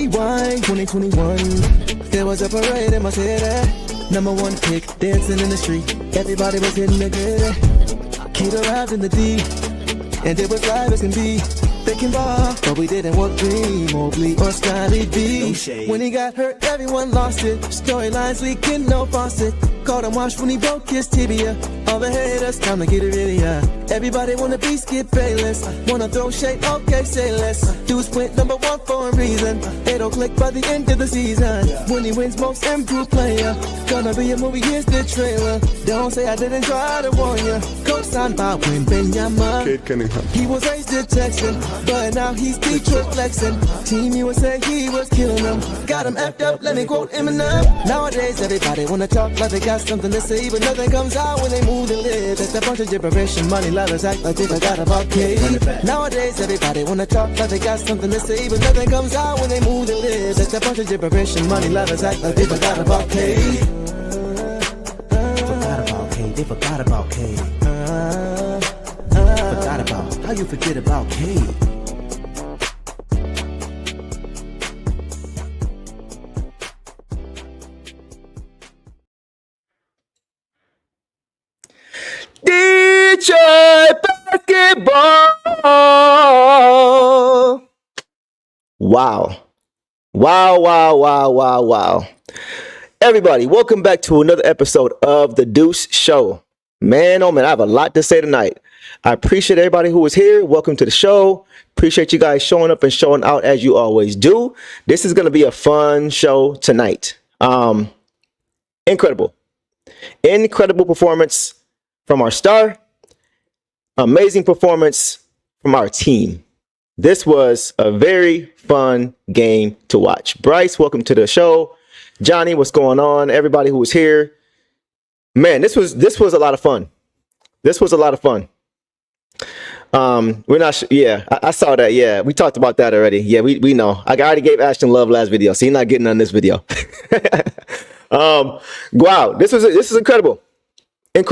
rewind, 2021. There was a parade in my city. Number one pick, dancing in the street. Everybody was hitting the gritty. Cade arrived in the D, and it was live as can be. They can ball, but we didn't want Green, Mobley, or Scotty B. When he got hurt, everyone lost it. Storylines leaking, no faucet. Caught him wash when he broke his tibia. All the haters, time to get it really high. Everybody wanna be Skip Bayless. Wanna throw shade, okay, say less. Dudes went number one for a reason. It'll click by the end of the season. When he wins most improved player. Gonna be a movie, here's the trailer. Don't say I didn't try to warn ya. Co-signed by Win Benyama. Cade Cunningham. He was raised a Texan, but now he's Detroit flexing. Team USA, he was killing them. Got him effed up, let me quote Eminem. Nowadays, everybody wanna talk like they got something to say, but nothing comes out when they move their lips. That's a bunch of gibberish and money lovers act like they forgot about Cade. Nowadays, everybody wanna talk like they got something to say, but nothing comes out when they move their lips. That's a bunch of gibberish and money lovers act like they forgot about Cade. Forgot about Cade. They forgot about Cade. Forgot about. How you forget about Cade? Detroit basketball. Wow. Wow. Everybody, welcome back to another episode of The Deuce Show. Man, oh man, I have a lot to say tonight. I appreciate everybody who is here. Welcome to the show. Appreciate you guys showing up and showing out as you always do. This is going to be a fun show tonight. Incredible performance from our star. Amazing performance from our team. This was a very fun game to watch. Bryce, welcome to the show. Johnny, what's going on? Everybody who was here. Man, this was a lot of fun. We're not yeah, I saw that. Yeah, we talked about that already. Yeah, we know. I already gave Ashton love last video, so you're not getting on this video. Wow, this is incredible. I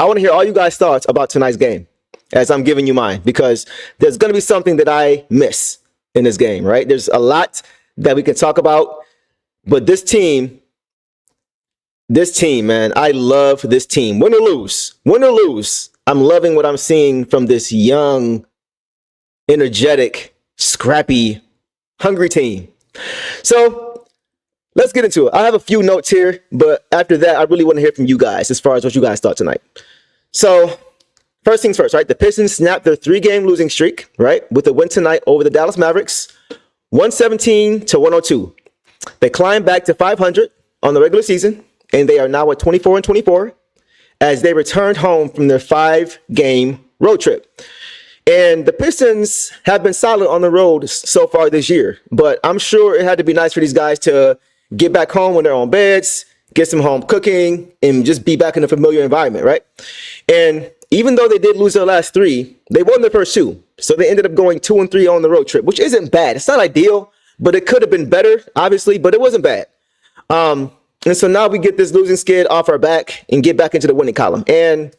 want to hear all you guys' thoughts about tonight's game as I'm giving you mine, because there's going to be something that I miss in this game, right? There's a lot that we can talk about, but this team, man, I love this team. Win or lose, I'm loving what I'm seeing from this young, energetic, scrappy, hungry team. So let's get into it. I have a few notes here, but after that, I really want to hear from you guys as far as what you guys thought tonight. So first things first, right? The Pistons snapped their 3-game losing streak, right, with a win tonight over the Dallas Mavericks, 117-102. They climbed back to 500 on the regular season, and they are now at 24-24 as they returned home from their 5-game road trip. And the Pistons have been solid on the road so far this year, but I'm sure it had to be nice for these guys to get back home when they're on beds, get some home cooking, and just be back in a familiar environment, right? And even though they did lose their last 3, they won their first 2. So they ended up going 2-3 on the road trip, which isn't bad. It's not ideal, but it could have been better, obviously, but it wasn't bad. And so now we get this losing skid off our back and get back into the winning column. And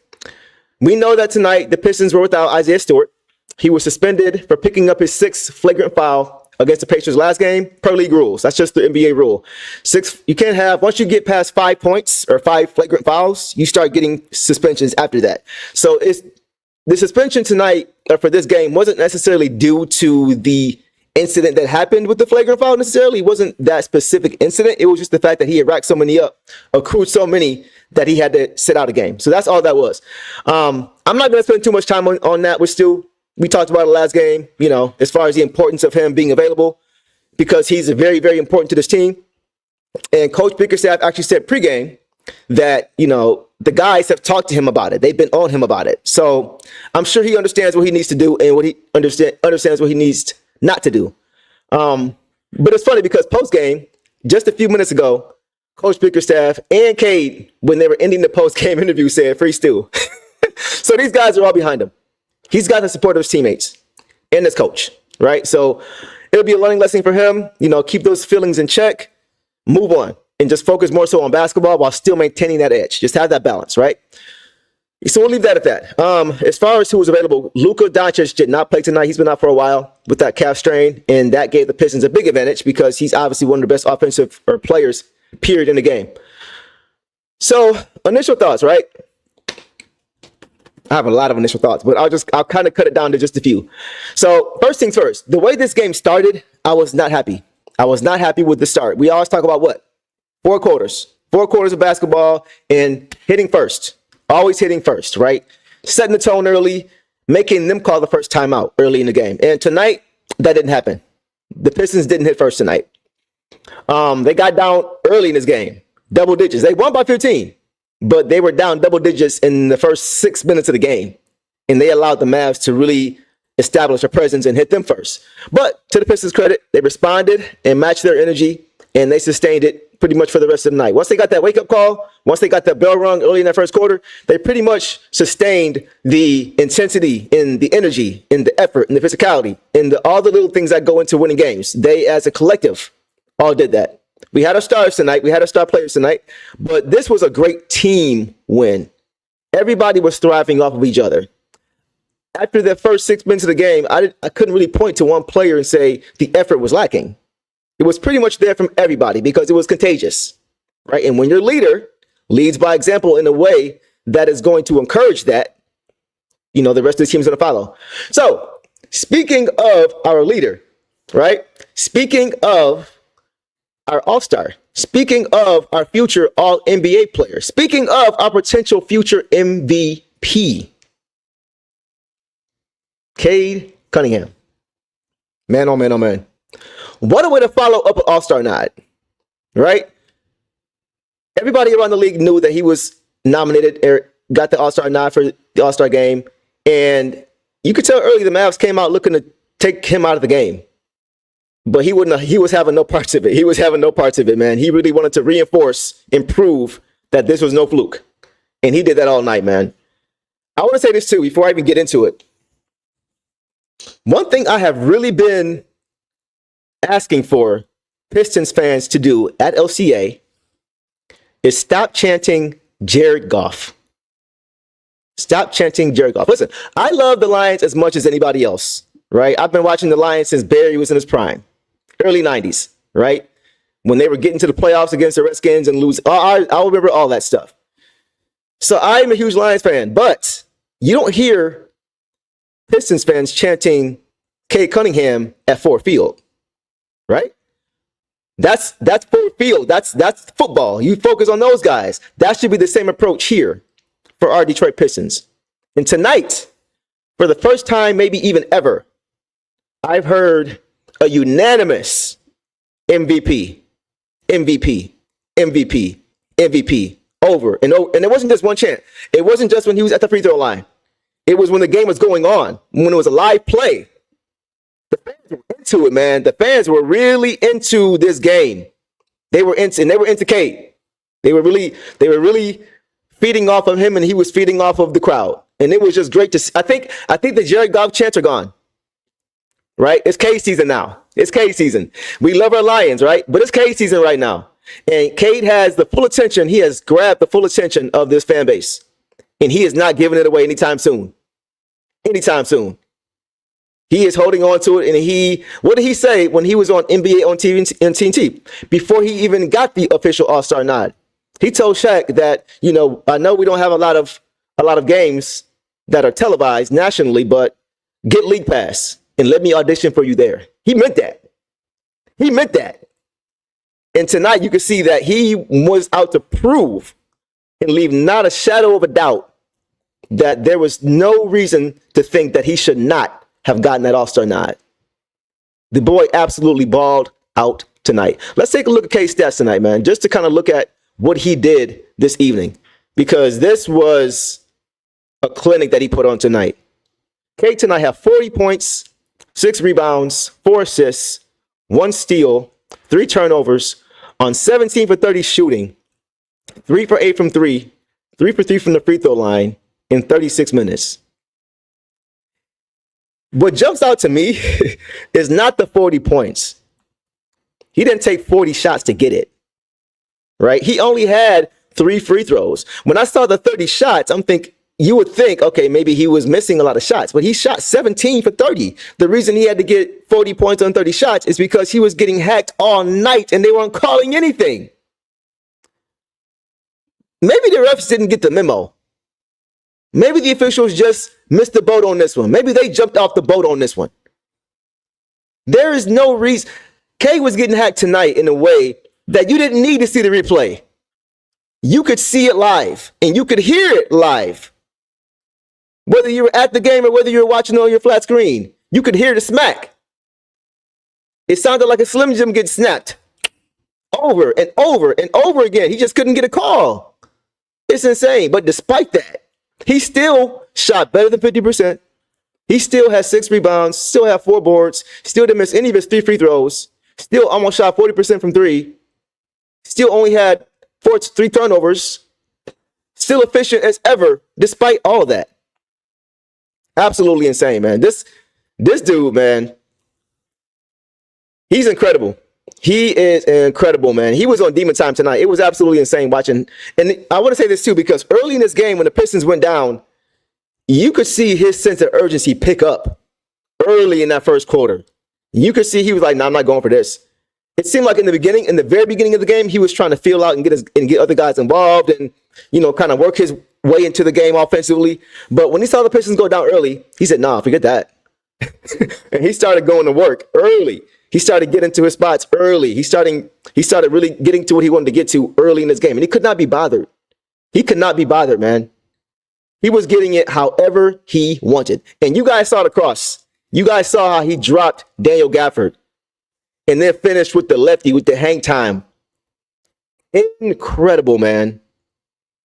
we know that tonight the Pistons were without Isaiah Stewart. He was suspended for picking up his 6th flagrant foul against the Pacers last game, per league rules. That's just the NBA rule. 6, you can't have, once you get past 5 points or 5 flagrant fouls, you start getting suspensions after that. So the suspension tonight for this game wasn't necessarily due to the incident that happened with the flagrant foul necessarily. It wasn't that specific incident. It was just the fact that he had racked so many up, accrued so many, that he had to sit out a game. So that's all that was. I'm not going to spend too much time on that. We talked about it last game, you know, as far as the importance of him being available, because he's very, very important to this team. And Coach Bickerstaff actually said pregame that, you know, the guys have talked to him about it. They've been on him about it. So I'm sure he understands what he needs to do and what he understands what he needs not to do. But it's funny because post-game, just a few minutes ago, Coach Bickerstaff and Cade, when they were ending the post-game interview, said free Stu. So these guys are all behind him. He's got the support of his teammates and his coach, right? So it'll be a learning lesson for him. You know, keep those feelings in check, move on, and just focus more so on basketball while still maintaining that edge. Just have that balance, right? So we'll leave that at that. As far as who was available, Luka Doncic did not play tonight. He's been out for a while with that calf strain, and that gave the Pistons a big advantage because he's obviously one of the best offensive players, period, in the game. So initial thoughts, right? I have a lot of initial thoughts, but I'll kind of cut it down to just a few. So first things first, the way this game started, I was not happy. I was not happy with the start. We always talk about what? 4 quarters of basketball and hitting first, always hitting first, right? Setting the tone early, making them call the first timeout early in the game. And tonight, that didn't happen. The Pistons didn't hit first tonight. They got down early in this game, double digits. They won by 15. But they were down double digits in the first 6 minutes of the game, and they allowed the Mavs to really establish a presence and hit them first. But to the Pistons' credit, they responded and matched their energy, and they sustained it pretty much for the rest of the night. Once they got that wake-up call, once they got that bell rung early in that first quarter, they pretty much sustained the intensity and the energy and the effort and the physicality and all the little things that go into winning games. They, as a collective, all did that. We had our stars tonight. We had our star players tonight. But this was a great team win. Everybody was thriving off of each other. After the first 6 minutes of the game, I couldn't really point to one player and say the effort was lacking. It was pretty much there from everybody because it was contagious, right? And when your leader leads by example in a way that is going to encourage that, the rest of the team's going to follow. So speaking of our leader, right? Speaking of our all-star, speaking of our future all-NBA player, speaking of our potential future MVP, Cade Cunningham. Man, oh man, oh man. What a way to follow up an all-star nod, right? Everybody around the league knew that he was nominated or got the all-star nod for the all-star game, and you could tell early the Mavs came out looking to take him out of the game. But he was having no parts of it. He was having no parts of it, man. He really wanted to reinforce and prove that this was no fluke. And he did that all night, man. I want to say this too, before I even get into it. One thing I have really been asking for Pistons fans to do at LCA is stop chanting Jared Goff. Stop chanting Jared Goff. Listen, I love the Lions as much as anybody else, right? I've been watching the Lions since Barry was in his prime. Early 90s, right? When they were getting to the playoffs against the Redskins and lose. I remember all that stuff. So I'm a huge Lions fan, but you don't hear Pistons fans chanting Cade Cunningham at Ford Field, right? That's Ford Field. That's football. You focus on those guys. That should be the same approach here for our Detroit Pistons. And tonight, for the first time, maybe even ever, I've heard a unanimous MVP over and over. And it wasn't just one chant. It wasn't just when he was at the free throw line. It was when the game was going on, when it was a live play. The fans were into it, man. The fans were really into this game. They were into Cade. They were really feeding off of him, and he was feeding off of the crowd. And it was just great to see. I think the Jared Goff chants are gone. Right? It's Cade season now. It's Cade season. We love our Lions, right? But it's Cade season right now. And Cade has the full attention. He has grabbed the full attention of this fan base. And he is not giving it away anytime soon. Anytime soon. He is holding on to it. And what did he say when he was on NBA on TV and TNT? Before he even got the official All-Star nod. He told Shaq that, I know we don't have a lot of games that are televised nationally, but get League Pass. And let me audition for you there. He meant that. He meant that. And tonight you can see that he was out to prove and leave not a shadow of a doubt that there was no reason to think that he should not have gotten that All-Star nod. The boy absolutely balled out tonight. Let's take a look at Cade's stats tonight, man, just to kind of look at what he did this evening, because this was a clinic that he put on tonight. Cade tonight had 40 points, 6 rebounds, 4 assists, 1 steal, 3 turnovers on 17 for 30 shooting, 3 for 8 from 3, 3 for 3 from the free throw line in 36 minutes. What jumps out to me is not the 40 points. He didn't take 40 shots to get it, right? He only had 3 free throws. When I saw the 30 shots, I'm thinking, you would think, okay, maybe he was missing a lot of shots, but he shot 17 for 30. The reason he had to get 40 points on 30 shots is because he was getting hacked all night and they weren't calling anything. Maybe the refs didn't get the memo. Maybe the officials just missed the boat on this one. Maybe they jumped off the boat on this one. There is no reason. Cade was getting hacked tonight in a way that you didn't need to see the replay. You could see it live and you could hear it live. Whether you were at the game or whether you were watching on your flat screen, you could hear the smack. It sounded like a Slim Jim getting snapped over and over and over again. He just couldn't get a call. It's insane. But despite that, he still shot better than 50%. He still has 6 rebounds, still had 4 boards, still didn't miss any of his 3 free throws, still almost shot 40% from 3, still only had 3 turnovers, still efficient as ever, despite all that. Absolutely insane, man. This dude, man, he's incredible. He is incredible, man. He was on demon time tonight. It was absolutely insane watching. And I want to say this too, because early in this game, when the Pistons went down, you could see his sense of urgency pick up early in that first quarter. You could see he was like, "No, I'm not going for this." It seemed like in the very beginning of the game, he was trying to feel out and get other guys involved and, kind of work his way into the game offensively. But when he saw the Pistons go down early, he said, "Nah, forget that." And he started going to work early. He started getting to his spots early. He started really getting to what he wanted to get to early in this game. And he could not be bothered. He could not be bothered, man. He was getting it however he wanted. And you guys saw the cross. You guys saw how he dropped Daniel Gafford and then finished with the lefty with the hang time. Incredible, man.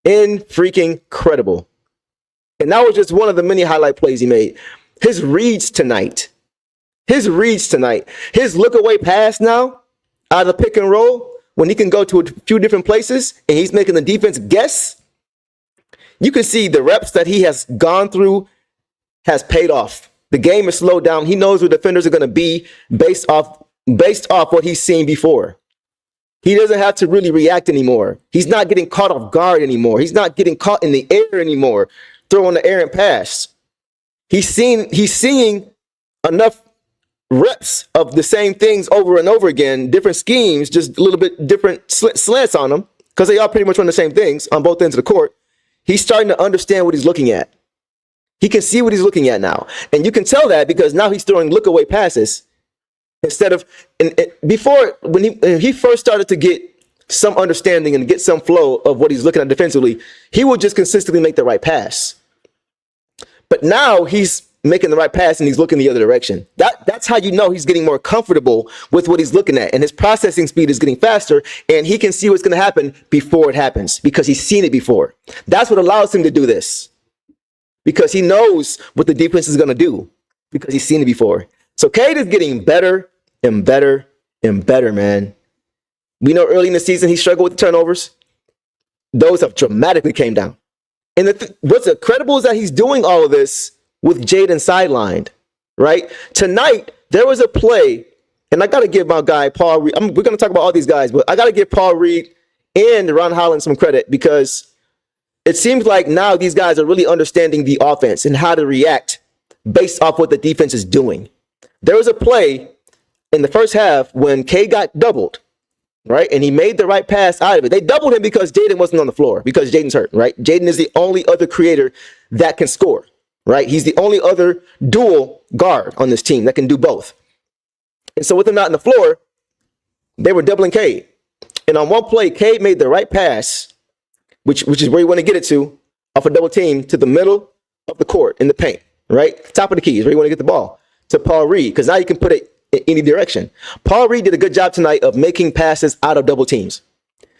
Incredible. And that was just one of the many highlight plays he made. His reads tonight. His look away pass now out of the pick and roll when he can go to a few different places and he's making the defense guess. You can see the reps that he has gone through has paid off. The game is slowed down. He knows where defenders are going to be based off what he's seen before. He doesn't have to really react anymore. He's not getting caught off guard anymore. He's not getting caught in the air anymore, throwing the errant pass. He's seeing enough reps of the same things over and over again, different schemes, just a little bit different slants on them, because they all pretty much run the same things on both ends of the court. He's starting to understand what he's looking at. He can see what he's looking at now. And you can tell that because now he's throwing look-away passes instead of before, when he first started to get some understanding and get some flow of what he's looking at defensively, he would just consistently make the right pass. But now he's making the right pass and he's looking the other direction. That's how you know he's getting more comfortable with what he's looking at, and his processing speed is getting faster, and he can see what's going to happen before it happens because he's seen it before. That's what allows him to do this, because he knows what the defense is going to do because he's seen it before. So Cade is getting better and better and better, man. We know early in the season he struggled with the turnovers. Those have dramatically came down. And what's incredible is that he's doing all of this with Jaden sidelined, right? Tonight, there was a play, and I got to give my guy, Paul Reed. We're going to talk about all these guys, but I got to give Paul Reed and Ron Holland some credit because it seems like now these guys are really understanding the offense and how to react based off what the defense is doing. There was a play in the first half when Cade got doubled, right? And he made the right pass out of it. They doubled him because Jaden wasn't on the floor, because Jaden's hurt, right? Jaden is the only other creator that can score. Right? He's the only other dual guard on this team that can do both. And so with him not on the floor, they were doubling Cade. And on one play, Cade made the right pass, which is where you want to get it to, off a double team to the middle of the court in the paint, right? Top of the key is where you want to get the ball to Paul Reed, because now you can put it in any direction. Paul Reed did a good job tonight of making passes out of double teams.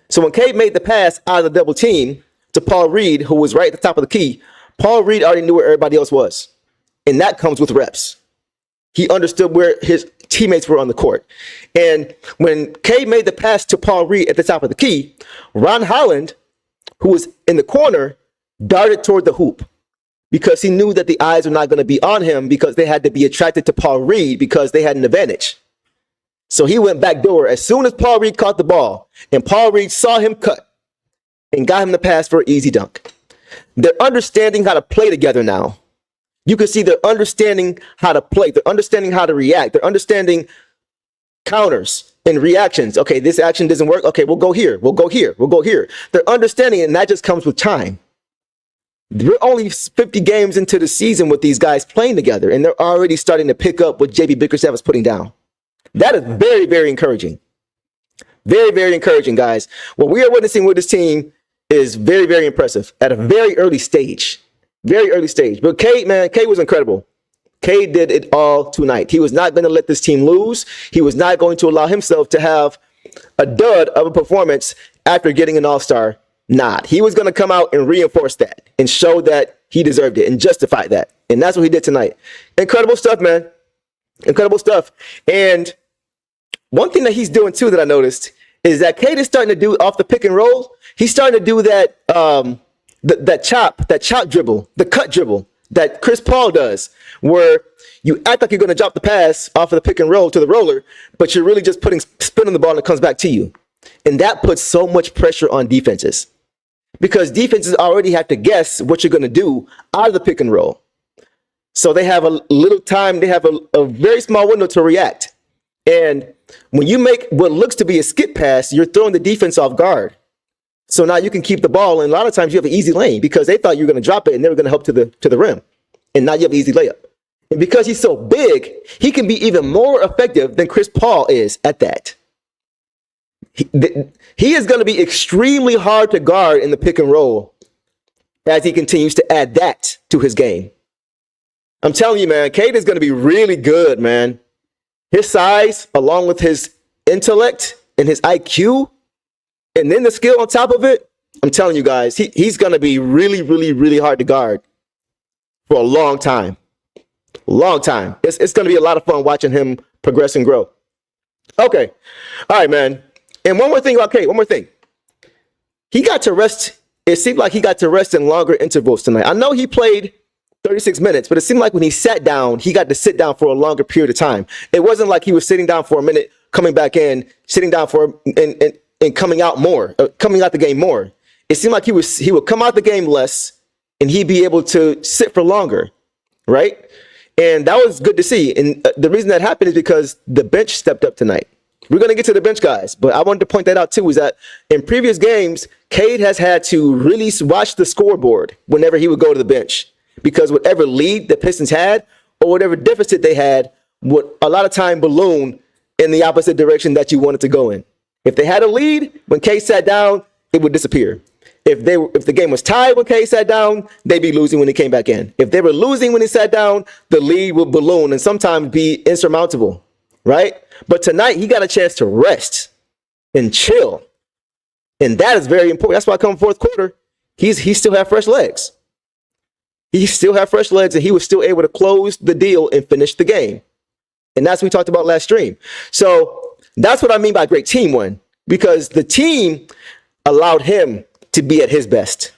So when Cade made the pass out of the double team to Paul Reed, who was right at the top of the key, Paul Reed already knew where everybody else was. And that comes with reps. He understood where his teammates were on the court. And when Cade made the pass to Paul Reed at the top of the key, Ron Holland, who was in the corner, darted toward the hoop because he knew that the eyes were not going to be on him because they had to be attracted to Paul Reed because they had an advantage. So he went back door as soon as Paul Reed caught the ball, and Paul Reed saw him cut and got him the pass for an easy dunk. they're understanding how to play together now. You can see they're understanding how to play. They're understanding how to react. They're understanding counters and reactions. Okay, this action doesn't work. Okay, we'll go here. We'll go here. We'll go here. They're understanding, and that just comes with time. We're only 50 games into the season with these guys playing together, and they're already starting to pick up what JB Bickerstaff is putting down. That is very, very encouraging. Very, very encouraging, guys. What we are witnessing with this team is very, very impressive at a very early stage. Very early stage. But Cade, man, Cade was incredible. Cade did it all tonight. He was not going to let this team lose. He was not going to allow himself to have a dud of a performance after getting an all-star nod. He was going to come out and reinforce that and show that he deserved it and justify that. And that's what he did tonight. Incredible stuff, man. Incredible stuff. And one thing that he's doing too that I noticed is that Cade is starting to do off the pick and roll. He's starting to do that that chop dribble, the cut dribble that Chris Paul does, where you act like you're going to drop the pass off of the pick and roll to the roller, but you're really just spinning the ball and it comes back to you. And that puts so much pressure on defenses because defenses already have to guess what you're going to do out of the pick and roll. So they have a little time, they have a very small window to react. And when you make what looks to be a skip pass, you're throwing the defense off guard. So now you can keep the ball, and a lot of times you have an easy lane because they thought you were going to drop it and they were going to help to the rim. And now you have an easy layup. And because he's so big, he can be even more effective than Chris Paul is at that. He is going to be extremely hard to guard in the pick and roll as he continues to add that to his game. I'm telling you, man, Cade is going to be really good, man. His size, along with his intellect and his IQ, and then the skill on top of it, I'm telling you guys, he's going to be really, really, really hard to guard for a long time. Long time. It's going to be a lot of fun watching him progress and grow. Okay. All right, man. And one more thing about Cade. One more thing. He got to rest. It seemed like he got to rest in longer intervals tonight. I know he played 36 minutes, but it seemed like when he sat down, he got to sit down for a longer period of time. It wasn't like he was sitting down for a minute, coming back in, sitting down for and coming out more, coming out the game more. It seemed like he would come out the game less and he'd be able to sit for longer, right? And that was good to see. And the reason that happened is because the bench stepped up tonight. We're going to get to the bench guys, but I wanted to point that out too, is that in previous games, Cade has had to really watch the scoreboard whenever he would go to the bench, because whatever lead the Pistons had or whatever deficit they had would a lot of time balloon in the opposite direction that you wanted to go in. If they had a lead, when Cade sat down, it would disappear. If the game was tied when Cade sat down, they'd be losing when he came back in. If they were losing when he sat down, the lead would balloon and sometimes be insurmountable, right? But tonight, he got a chance to rest and chill. And that is very important. That's why come fourth quarter, he still had fresh legs. He still had fresh legs, and he was still able to close the deal and finish the game. And that's what we talked about last stream. So that's what I mean by great team win, because the team allowed him to be at his best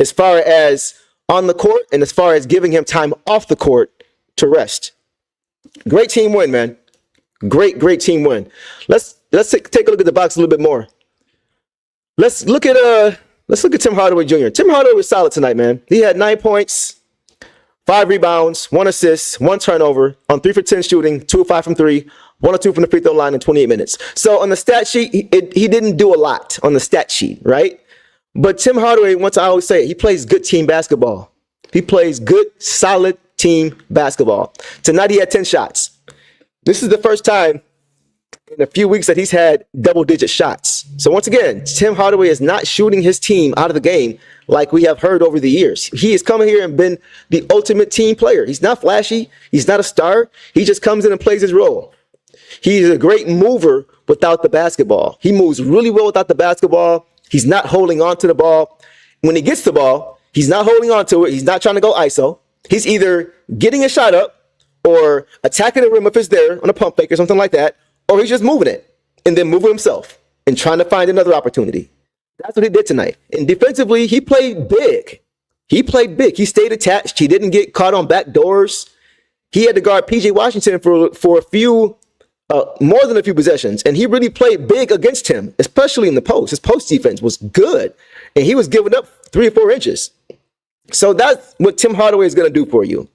as far as on the court and as far as giving him time off the court to rest. Great team win, man. Great team win. Let's take a look at the box a little bit more. Let's look at Tim Hardaway Jr. Tim Hardaway was solid tonight, man. He had 9 points, 5 rebounds, 1 assist, 1 turnover on 3 for 10 shooting, 2 of 5 from 3, 1 or 2 from the free throw line in 28 minutes. So on the stat sheet, he didn't do a lot on the stat sheet, right? But Tim Hardaway, once I always say, he plays good team basketball. He plays good, solid team basketball. Tonight he had 10 shots. This is the first time in a few weeks that he's had double-digit shots. So once again, Tim Hardaway is not shooting his team out of the game like we have heard over the years. He has come here and been the ultimate team player. He's not flashy. He's not a star. He just comes in and plays his role. He's a great mover without the basketball. He moves really well without the basketball. He's not holding on to the ball. When he gets the ball, he's not holding on to it. He's not trying to go ISO. He's either getting a shot up or attacking the rim if it's there on a pump fake or something like that, or he's just moving it and then moving himself and trying to find another opportunity. That's what he did tonight. And defensively, he played big. He played big. He stayed attached. He didn't get caught on back doors. He had to guard P.J. Washington for a few, more than a few possessions. And he really played big against him, especially in the post. His post defense was good. And he was giving up 3 or 4 inches. So that's what Tim Hardaway is going to do for you.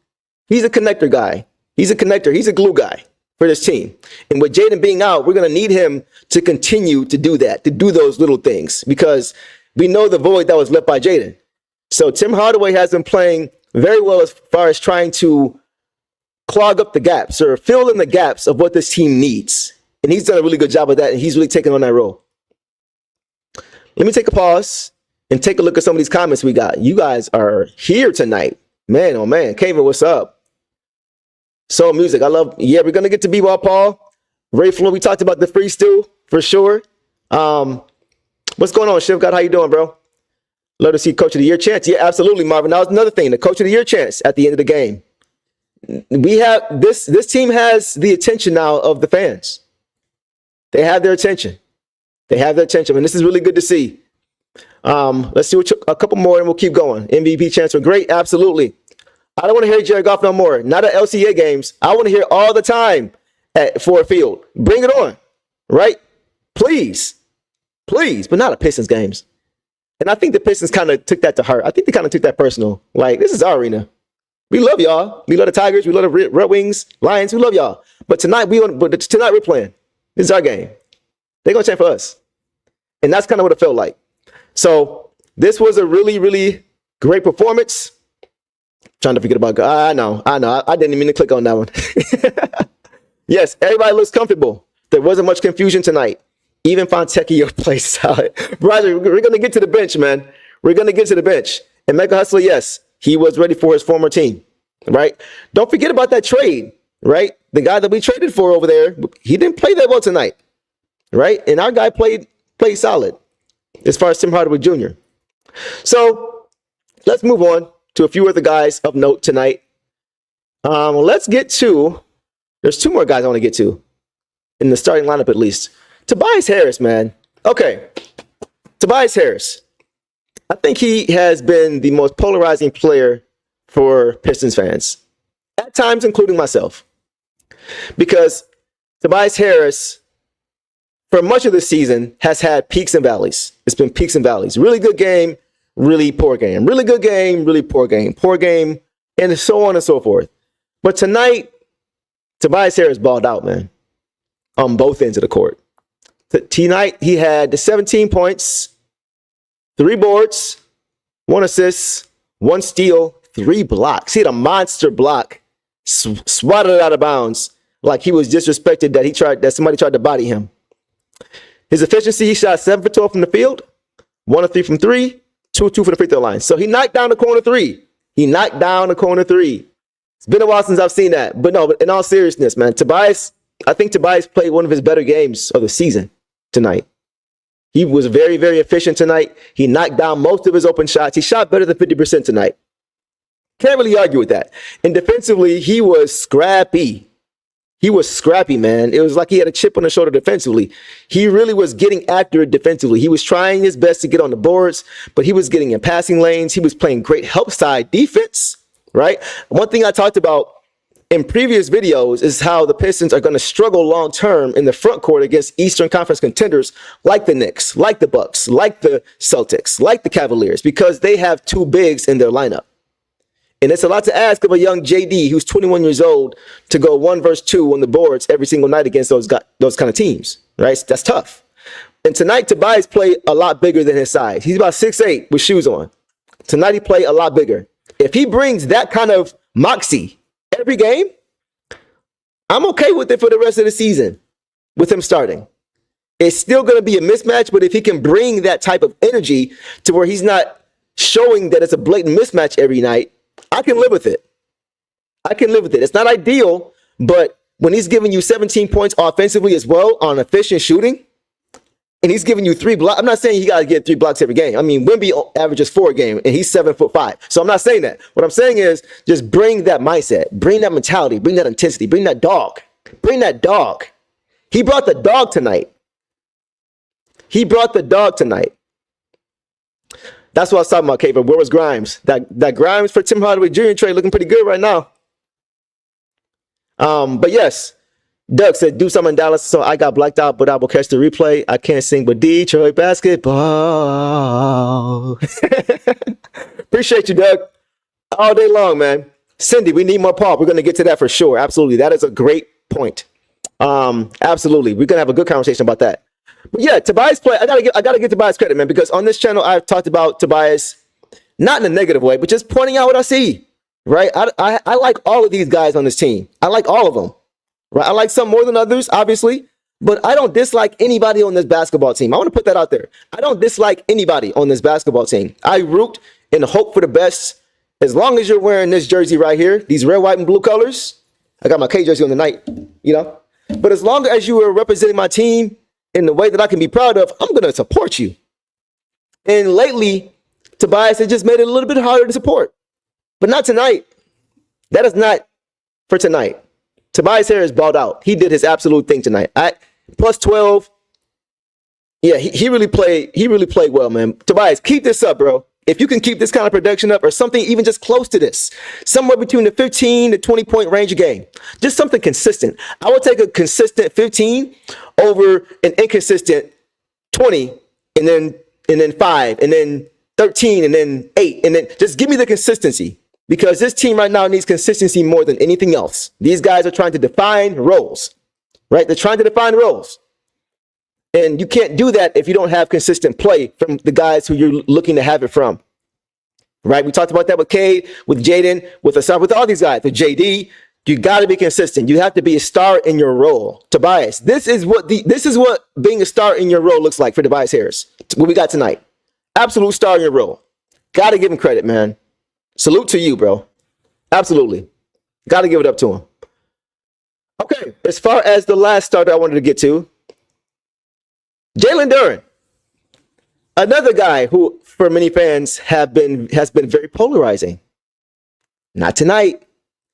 He's a connector guy. He's a connector. He's a glue guy for this team. And with Jaden being out, we're going to need him to continue to do that, to do those little things, because we know the void that was left by Jaden. So Tim Hardaway has been playing very well as far as trying to clog up the gaps or fill in the gaps of what this team needs. And he's done a really good job of that, and he's really taken on that role. Let me take a pause and take a look at some of these comments we got. You guys are here tonight. Man, oh man. Kevin, what's up? Soul Music, I love. Yeah, we're going to get to B-Ball, Paul. Ray Floyd, we talked about the free stew for sure. What's going on, Shiv God? How you doing, bro? Love to see Coach of the Year chance. Yeah, absolutely, Marvin. That was another thing, the Coach of the Year chance at the end of the game. We have this team has the attention now of the fans. They have their attention. They have their attention, and this is really good to see. Let's see a couple more, and we'll keep going. MVP chance were great, absolutely. I don't want to hear Jared Goff no more. Not at LCA games. I want to hear all the time at Ford Field. Bring it on, right? Please, but not at Pistons games. And I think the Pistons kind of took that to heart. I think they kind of took that personal. Like, this is our arena. We love y'all. We love the Tigers. We love the Red Wings, Lions. We love y'all. But tonight we're playing. This is our game. They're going to chant for us. And that's kind of what it felt like. So this was a really, really great performance. Trying to forget about God. I know. I didn't even mean to click on that one. Yes, everybody looks comfortable. There wasn't much confusion tonight. Even Fontecchio plays solid. Roger, we're going to get to the bench, man. We're going to get to the bench. And Mega Hustler, yes, he was ready for his former team, right? Don't forget about that trade, right? The guy that we traded for over there, he didn't play that well tonight, right? And our guy played solid as far as Tim Hardaway Jr. So let's move on to a few other guys of note tonight. Let's get to, there's two more guys I want to get to in the starting lineup at least. Tobias Harris, man. Okay, Tobias Harris. I think he has been the most polarizing player for Pistons fans, at times including myself, because Tobias Harris, for much of the season, has had peaks and valleys. It's been peaks and valleys. Really good game, really poor game. Really good game, really poor game. Poor game, and so on and so forth. But tonight, Tobias Harris balled out, man, on both ends of the court. Tonight, he had the 17 points, 3 boards, 1 assist, 1 steal, 3 blocks. He had a monster block, swatted it out of bounds like he was disrespected that somebody tried to body him. His efficiency, he shot 7 for 12 from the field, 1 of 3 from 3, 2 of 2 for the free throw line. So he knocked down the corner 3. It's been a while since I've seen that. But in all seriousness, man, I think Tobias played one of his better games of the season tonight. He was very, very efficient tonight. He knocked down most of his open shots. He shot better than 50% tonight. Can't really argue with that. And defensively, he was scrappy. Man. It was like he had a chip on his shoulder defensively. He really was getting after it defensively. He was trying his best to get on the boards, but he was getting in passing lanes. He was playing great help side defense, right? One thing I talked about in previous videos is how the Pistons are going to struggle long-term in the front court against Eastern Conference contenders like the Knicks, like the Bucks, like the Celtics, like the Cavaliers, because they have 2 bigs in their lineup. And it's a lot to ask of a young JD who's 21 years old to go 1 versus 2 on the boards every single night against those kind of teams, right? That's tough. And tonight, Tobias played a lot bigger than his size. He's about 6'8" with shoes on. Tonight, he played a lot bigger. If he brings that kind of moxie every game, I'm okay with it for the rest of the season with him starting. It's still going to be a mismatch, but if he can bring that type of energy to where he's not showing that it's a blatant mismatch every night, I can live with it. It's not ideal, but when he's giving you 17 points offensively as well on efficient shooting, and he's giving you 3 blocks. I'm not saying you got to get 3 blocks every game. I mean, Wemby averages 4 a game, and he's 7'5". So I'm not saying that. What I'm saying is just bring that mindset, bring that mentality, bring that intensity, bring that dog. He brought the dog tonight. That's what I was talking about, Kevin. Where was Grimes? That Grimes for Tim Hardaway Jr. trade looking pretty good right now. But yes, Doug said, do something in Dallas, so I got blacked out, but I will catch the replay. I can't sing, but Detroit basketball. Appreciate you, Doug. All day long, man. Cindy, we need more Paul. We're going to get to that for sure. Absolutely. That is a great point. Absolutely. We're going to have a good conversation about that. But yeah, Tobias play. I gotta give Tobias credit, man, because on this channel I've talked about Tobias not in a negative way, but just pointing out what I see. Right? I like all of these guys on this team. I like all of them. Right? I like some more than others, obviously, but I don't dislike anybody on this basketball team. I want to put that out there. I don't dislike anybody on this basketball team. I root and hope for the best. As long as you're wearing this jersey right here, these red, white, and blue colors. I got my K jersey on tonight, you know. But as long as you are representing my team in the way that I can be proud of, I'm going to support you. And lately, Tobias has just made it a little bit harder to support. But not tonight. That is not for tonight. Tobias Harris balled out. He did his absolute thing tonight. Plus 12. Yeah, he really played. He really played well, man. Tobias, keep this up, bro. If you can keep this kind of production up or something even just close to this, somewhere between the 15 to 20 point range a game, just something consistent. I would take a consistent 15 over an inconsistent 20 and then 5 and then 13 and then 8 and then just give me the consistency, because this team right now needs consistency more than anything else. These guys are trying to define roles, right? They're trying to define roles. And you can't do that if you don't have consistent play from the guys who you're looking to have it from, right? We talked about that with Cade, with Jaden, with Assad, with all these guys, with JD. You got to be consistent. You have to be a star in your role. Tobias, this is what being a star in your role looks like for Tobias Harris. What we got tonight, absolute star in your role. Got to give him credit, man. Salute to you, bro. Absolutely, got to give it up to him. Okay, as far as the last start I wanted to get to. Jalen Duren, another guy who, for many fans, has been very polarizing. Not tonight.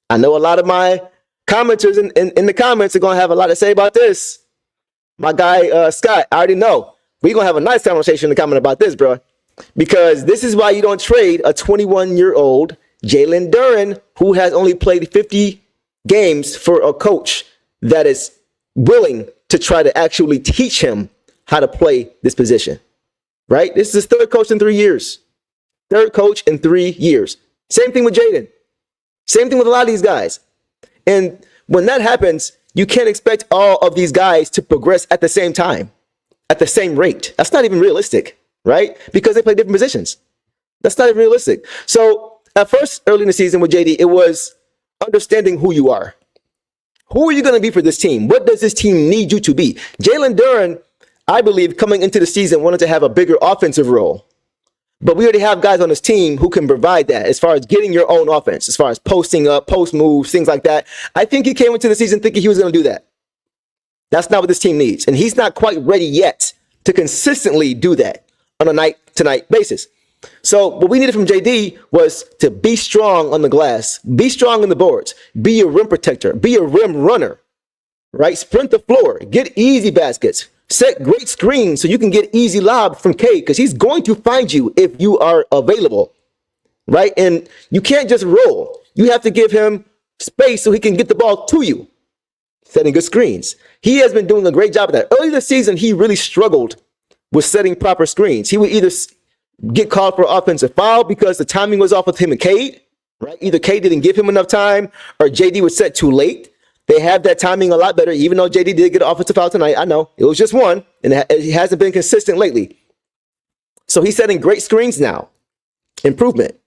I know a lot of my commenters in the comments are going to have a lot to say about this. My guy, Scott, I already know. We're going to have a nice conversation in the comment about this, bro. Because this is why you don't trade a 21-year-old Jalen Duren who has only played 50 games for a coach that is willing to try to actually teach him how to play this position, right? This is his third coach in 3 years. Third coach in 3 years. Same thing with Jaden. Same thing with a lot of these guys. And when that happens, you can't expect all of these guys to progress at the same time, at the same rate. That's not even realistic, right? Because they play different positions. That's not even realistic. So at first, early in the season with JD, it was understanding who you are. Who are you going to be for this team? What does this team need you to be? Jalen Duren, I believe, coming into the season, wanted to have a bigger offensive role. But we already have guys on this team who can provide that as far as getting your own offense, as far as posting up, post moves, things like that. I think he came into the season thinking he was going to do that. That's not what this team needs. And he's not quite ready yet to consistently do that on a night-to-night basis. So what we needed from JD was to be strong on the glass, be strong on the boards, be a rim protector, be a rim runner, right? Sprint the floor, get easy baskets. Set great screens so you can get easy lob from Cade, because he's going to find you if you are available, right? And you can't just roll. You have to give him space so he can get the ball to you, setting good screens. He has been doing a great job of that. Early this season, he really struggled with setting proper screens. He would either get called for an offensive foul because the timing was off with him and Cade, right? Either Cade didn't give him enough time or JD was set too late. They have that timing a lot better, even though JD did get an offensive foul tonight. I know it was just one, and he hasn't been consistent lately. So he's setting great screens now. Improvement.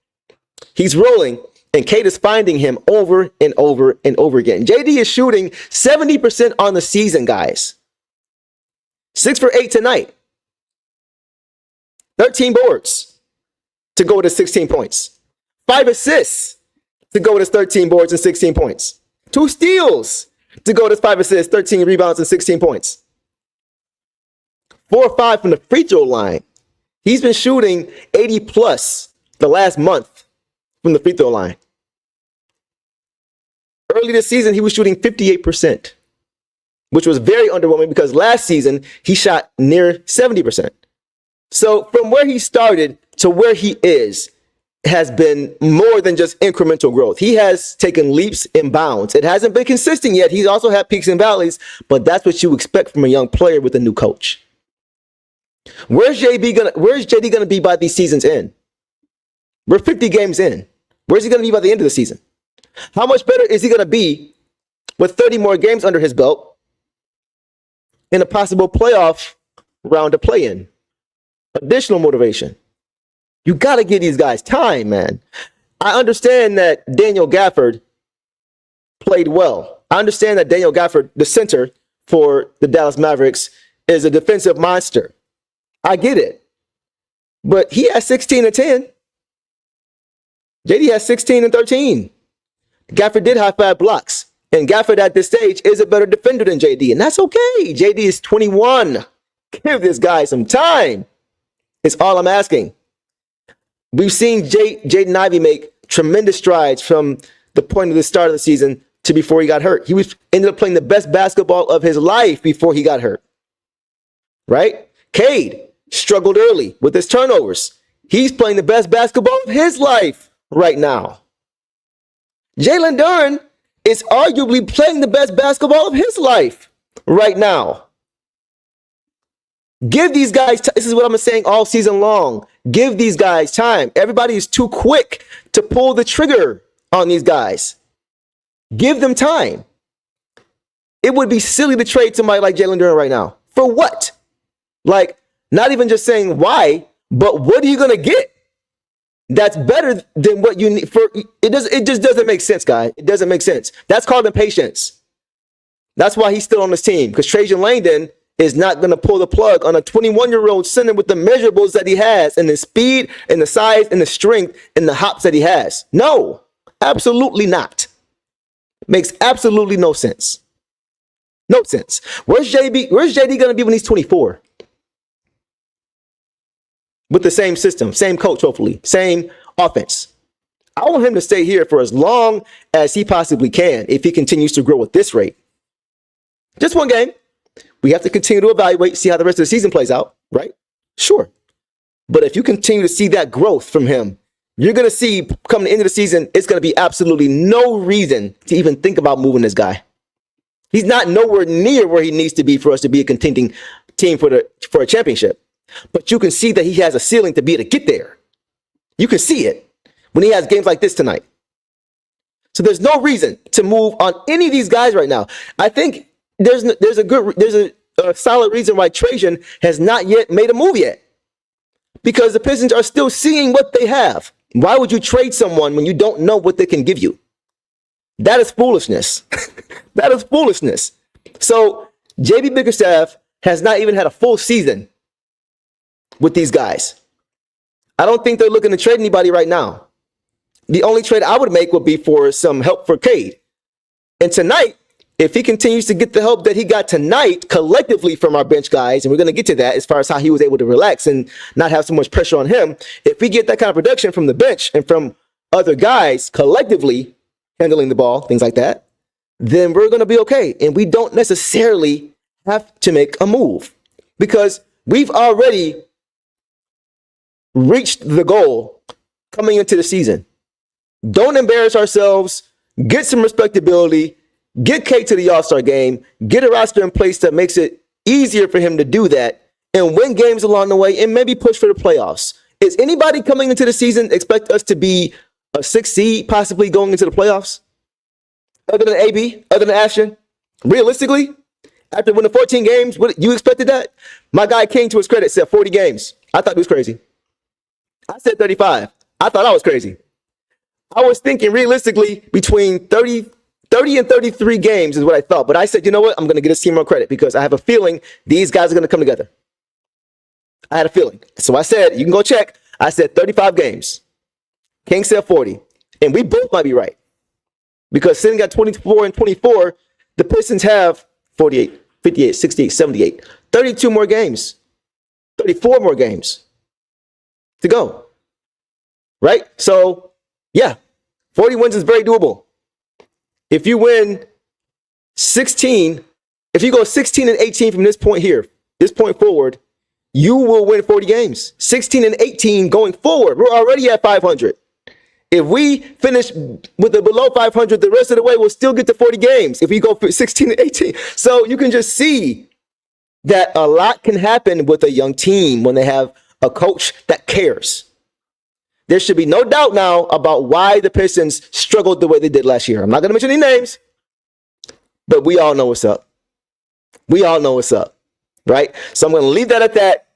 He's rolling, and Cade is finding him over and over and over again. JD is shooting 70% on the season, guys. 6 for 8 tonight. 13 boards to go with his 16 points. 5 assists to go with his 13 boards and 16 points. 2 steals to go to 5 assists, 13 rebounds, and 16 points. 4 or 5 from the free throw line. He's been shooting 80 plus the last month from the free throw line. Early this season, he was shooting 58%, which was very underwhelming because last season he shot near 70%. So from where he started to where he is, has been more than just incremental growth. He has taken leaps and bounds. It hasn't been consistent yet. He's also had peaks and valleys, but that's what you expect from a young player with a new coach. Where's JD gonna be by these seasons end? We're 50 games in. Where's he going to be by the end of the season? How much better is he going to be with 30 more games under his belt in a possible playoff round to play in? Additional motivation. You got to give these guys time, man. I understand that Daniel Gafford played well. I understand that Daniel Gafford, the center for the Dallas Mavericks, is a defensive monster. I get it. But he has 16 and 10. JD has 16 and 13. Gafford did have 5 blocks. And Gafford at this stage is a better defender than JD. And that's okay. JD is 21. Give this guy some time. It's all I'm asking. We've seen Jaden Ivey make tremendous strides from the point of the start of the season to before he got hurt. He ended up playing the best basketball of his life before he got hurt. Right? Cade struggled early with his turnovers. He's playing the best basketball of his life right now. Jalen Duren is arguably playing the best basketball of his life right now. Give these guys this is what I'm saying all season long. Give these guys time. Everybody is too quick to pull the trigger on these guys. Give them time. It would be silly to trade somebody like Jalen Duren right now. For what? Like, not even just saying why, but what are you going to get that's better than what you need? It just doesn't make sense, guy. It doesn't make sense. That's called impatience. That's why he's still on this team, because Trajan Langdon is not going to pull the plug on a 21-year-old center with the measurables that he has and the speed and the size and the strength and the hops that he has. No, absolutely not. Makes absolutely no sense. No sense. Where's JD going to be when he's 24? With the same system, same coach, hopefully, same offense. I want him to stay here for as long as he possibly can if he continues to grow at this rate. Just one game. We have to continue to evaluate, see how the rest of the season plays out, right? Sure. But if you continue to see that growth from him, you're going to see come the end of the season, it's going to be absolutely no reason to even think about moving this guy. He's not nowhere near where he needs to be for us to be a contending team for a championship. But you can see that he has a ceiling to be able to get there. You can see it when he has games like this tonight. So there's no reason to move on any of these guys right now. I think there's a solid reason why Trajan has not yet made a move yet, because the Pistons are still seeing what they have. Why would you trade someone when you don't know what they can give you? That is foolishness. That is foolishness. So JB Bickerstaff has not even had a full season with these guys. I don't think they're looking to trade anybody right now. The only trade I would make would be for some help for Cade. And tonight, if he continues to get the help that he got tonight collectively from our bench guys, and we're going to get to that as far as how he was able to relax and not have so much pressure on him. If we get that kind of production from the bench and from other guys collectively handling the ball, things like that, then we're going to be okay. And we don't necessarily have to make a move because we've already reached the goal coming into the season. Don't embarrass ourselves. Get some respectability. Get Cade to the All-Star game. Get a roster in place that makes it easier for him to do that and win games along the way and maybe push for the playoffs. Is anybody coming into the season expect us to be a 6th seed possibly going into the playoffs? Other than AB? Other than Ashton? Realistically? After winning 14 games, you expected that? My guy King, to his credit, said 40 games. I thought he was crazy. I said 35. I thought I was crazy. I was thinking realistically between 30 and 33 games is what I thought. But I said, you know what? I'm going to get this team more credit because I have a feeling these guys are going to come together. I had a feeling. So I said, you can go check. I said 35 games. King said 40. And we both might be right. Because sitting at 24 and 24, the Pistons have 48, 58, 68, 78, 32 more games, 34 more games to go. Right? So, yeah, 40 wins is very doable. If you win 16, if you go 16 and 18 from this point forward, you will win 40 games. 16 and 18 going forward. We're already at 500. If we finish with the below 500, the rest of the way, we'll still get to 40 games if we go 16 and 18. So you can just see that a lot can happen with a young team when they have a coach that cares. There should be no doubt now about why the Pistons struggled the way they did last year. I'm not going to mention any names, but we all know what's up. We all know what's up, right? So I'm going to leave that at that,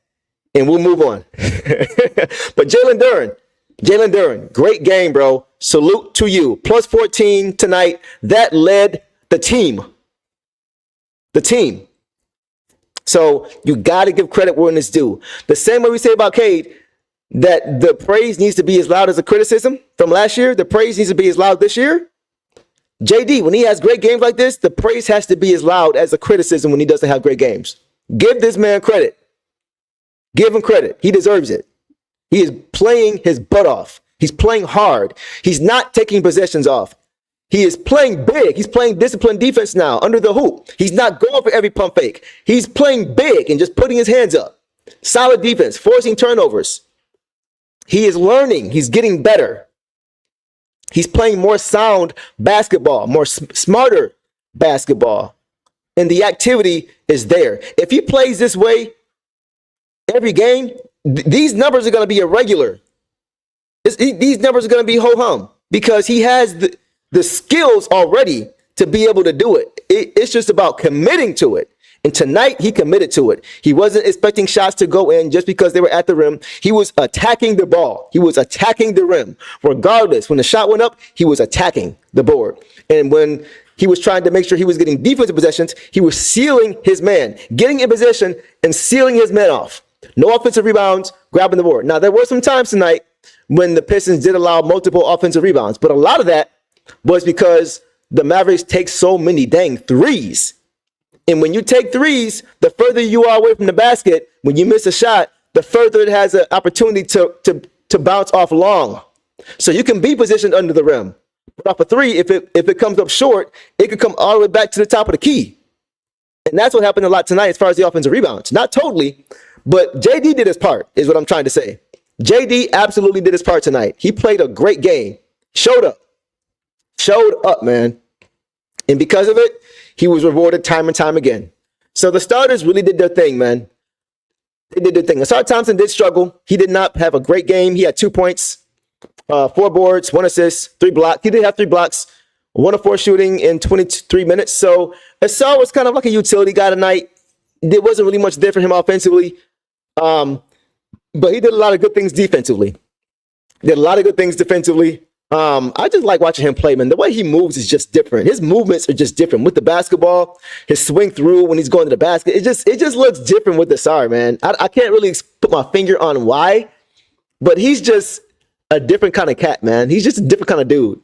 and we'll move on. But Jalen Duren, great game, bro. Salute to you. Plus 14 tonight. That led the team. So you got to give credit when it's due. The same way we say about Cade, that the praise needs to be as loud as the criticism from last year. The praise needs to be as loud this year. JD, when he has great games like this, the praise has to be as loud as the criticism when he doesn't have great games. Give this man credit. Give him credit. He deserves it. He is playing his butt off. He's playing hard. He's not taking possessions off. He is playing big. He's playing disciplined defense now under the hoop. He's not going for every pump fake. He's playing big and just putting his hands up. Solid defense, forcing turnovers. He is learning. He's getting better. He's playing more sound basketball, more smarter basketball. And the activity is there. If he plays this way every game, these numbers are going to be irregular. These numbers are going to be ho-hum because he has the skills already to be able to do it. It's just about committing to it. And tonight, he committed to it. He wasn't expecting shots to go in just because they were at the rim. He was attacking the ball. He was attacking the rim. Regardless, when the shot went up, he was attacking the board. And when he was trying to make sure he was getting defensive possessions, he was sealing his man, getting in position and sealing his man off. No offensive rebounds, grabbing the board. Now, there were some times tonight when the Pistons did allow multiple offensive rebounds, but a lot of that was because the Mavericks take so many dang threes. And when you take threes, the further you are away from the basket, when you miss a shot, the further it has an opportunity to bounce off long. So you can be positioned under the rim. But off a three, if it comes up short, it could come all the way back to the top of the key. And that's what happened a lot tonight as far as the offensive rebounds. Not totally, but JD did his part, is what I'm trying to say. JD absolutely did his part tonight. He played a great game. Showed up, man. And because of it, he was rewarded time and time again. So the starters really did their thing, man. They did their thing. Asar Thompson did struggle. He did not have a great game. He had 2 points, 4 boards, 1 assist, 3 blocks. He did have 3 blocks, 1 of 4 shooting in 23 minutes. So Asar was kind of like a utility guy tonight. There wasn't really much there for him offensively. But he did a lot of good things defensively. I just like watching him play, man. The way he moves is just different. His movements are just different with the basketball. His swing through when he's going to the basket, it just looks different with the SAR, man. I can't really put my finger on why, but he's just a different kind of cat, man. He's just a different kind of dude.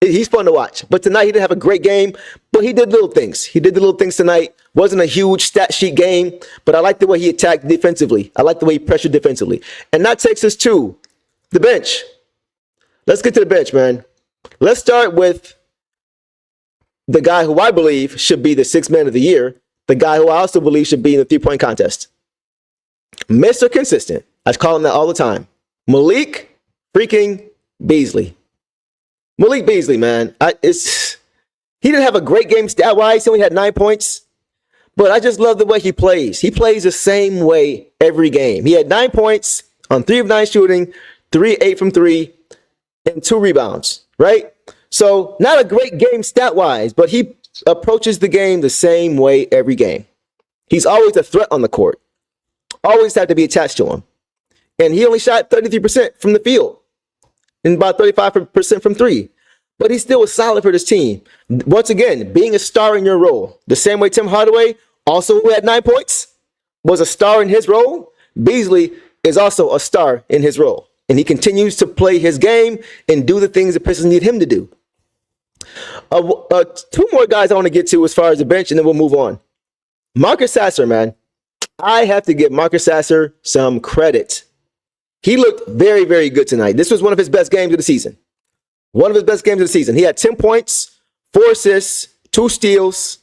He's fun to watch. But tonight he didn't have a great game, but he did little things. He did the little things tonight. Wasn't a huge stat sheet game, but I like the way he attacked defensively. I like the way he pressured defensively. And that takes us to the bench. Let's get to the bench, man. Let's start with the guy who I believe should be the 6th man of the year, the guy who I also believe should be in the 3-point contest. Mr. Consistent. I call him that all the time. Malik freaking Beasley. Malik Beasley, man. He didn't have a great game stat-wise. He only had 9 points. But I just love the way he plays. He plays the same way every game. He had 9 points on 3 of 9 shooting, 8 from 3, and 2 rebounds, right? So not a great game stat-wise, but he approaches the game the same way every game. He's always a threat on the court. Always have to be attached to him. And he only shot 33% from the field and about 35% from 3. But he still was solid for this team. Once again, being a star in your role. The same way Tim Hardaway, also who had 9 points, was a star in his role. Beasley is also a star in his role. And he continues to play his game and do the things the Pistons need him to do. 2 more guys I want to get to as far as the bench, and then we'll move on. Marcus Sasser, man. I have to give Marcus Sasser some credit. He looked very, very good tonight. This was one of his best games of the season. He had 10 points, 4 assists, 2 steals,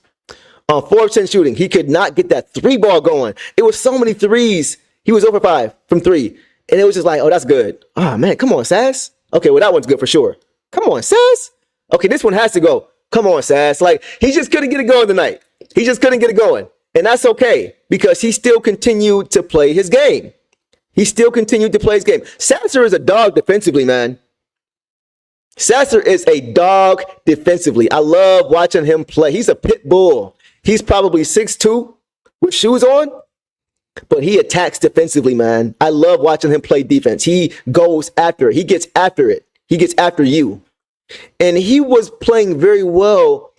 on 4 of 10 shooting. He could not get that 3 ball going. It was so many threes. He was over 5 from 3. And it was just like, oh, that's good. Oh, man, come on, Sass. Okay, well, that one's good for sure. Come on, Sass. Okay, this one has to go. Come on, Sass. Like, he just couldn't get it going tonight. And that's okay because he still continued to play his game. He still continued to play his game. Sasser is a dog defensively, man. Sasser is a dog defensively. I love watching him play. He's a pit bull. He's probably 6'2" with shoes on, but he attacks defensively, man. I love watching him play defense. He goes after it. He gets after it. He gets after you. And he was playing very well.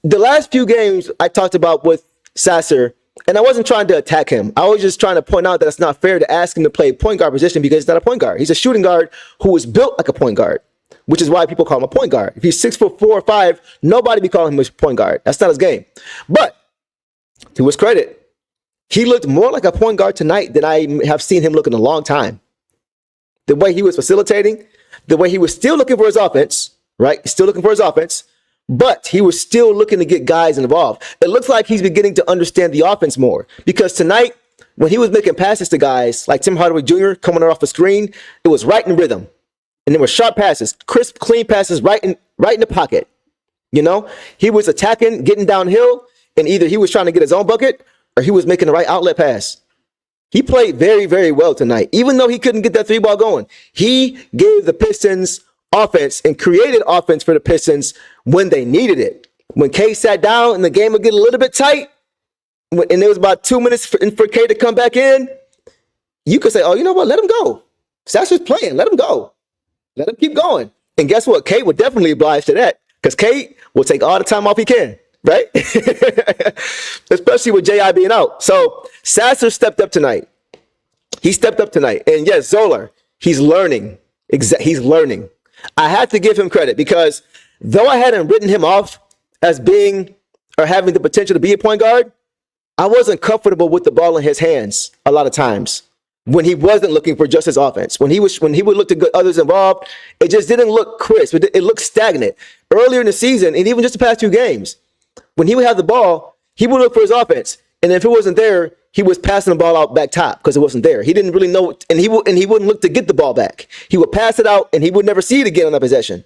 The last few games I talked about with Sasser, and I wasn't trying to attack him. I was just trying to point out that it's not fair to ask him to play point guard position because he's not a point guard. He's a shooting guard who was built like a point guard, which is why people call him a point guard. If he's 6'4" or 5, nobody be calling him a point guard. That's not his game. But to his credit, he looked more like a point guard tonight than I have seen him look in a long time. The way he was facilitating, the way he was still looking for his offense, right? Still looking for his offense, but he was still looking to get guys involved. It looks like he's beginning to understand the offense more because tonight, when he was making passes to guys like Tim Hardaway Jr. coming off the screen, it was right in rhythm. And there were sharp passes, crisp, clean passes right in the pocket. You know, he was attacking, getting downhill, and either he was trying to get his own bucket or he was making the right outlet pass. He played very, very well tonight. Even though he couldn't get that 3-ball going, he gave the Pistons offense and created offense for the Pistons when they needed it. When Cade sat down and the game would get a little bit tight, and there was about 2 minutes for Cade to come back in, you could say, oh, you know what? Let him go. Sasser's playing. Let him go. Let him keep going. And guess what? Cade would definitely oblige to that because Cade will take all the time off he can, right? Especially with J.I. being out. So Sasser stepped up tonight. He stepped up tonight. And yes, Zoller, he's learning. He's learning. I have to give him credit because though I hadn't written him off as being or having the potential to be a point guard, I wasn't comfortable with the ball in his hands a lot of times when he wasn't looking for just his offense. When he would look to get others involved, it just didn't look crisp. It looked stagnant. Earlier in the season, and even just the past 2 games, when he would have the ball, he would look for his offense. And if it wasn't there, he was passing the ball out back top because it wasn't there. He didn't really know, and he wouldn't look to get the ball back. He would pass it out, and he would never see it again on that possession.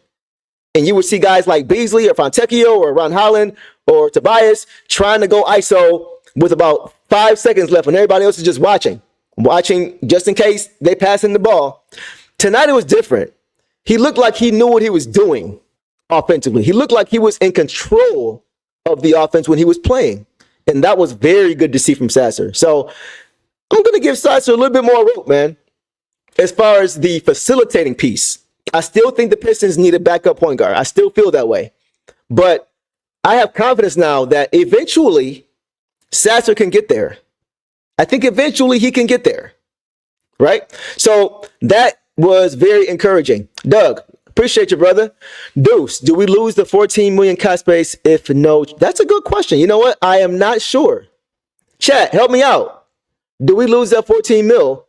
And you would see guys like Beasley or Fontecchio or Ron Holland or Tobias trying to go ISO with about 5 seconds left, and everybody else is just watching just in case they pass him the ball. Tonight it was different. He looked like he knew what he was doing offensively. He looked like he was in control of the offense when he was playing. And that was very good to see from Sasser. So I'm going to give Sasser a little bit more rope, man. As far as the facilitating piece, I still think the Pistons need a backup point guard. I still feel that way. But I have confidence now that eventually Sasser can get there. I think eventually he can get there, right? So that was very encouraging. Doug, appreciate you, brother. Deuce, do we lose the 14 million cap space if no? That's a good question. You know what? I am not sure. Chat, help me out. Do we lose that 14 mil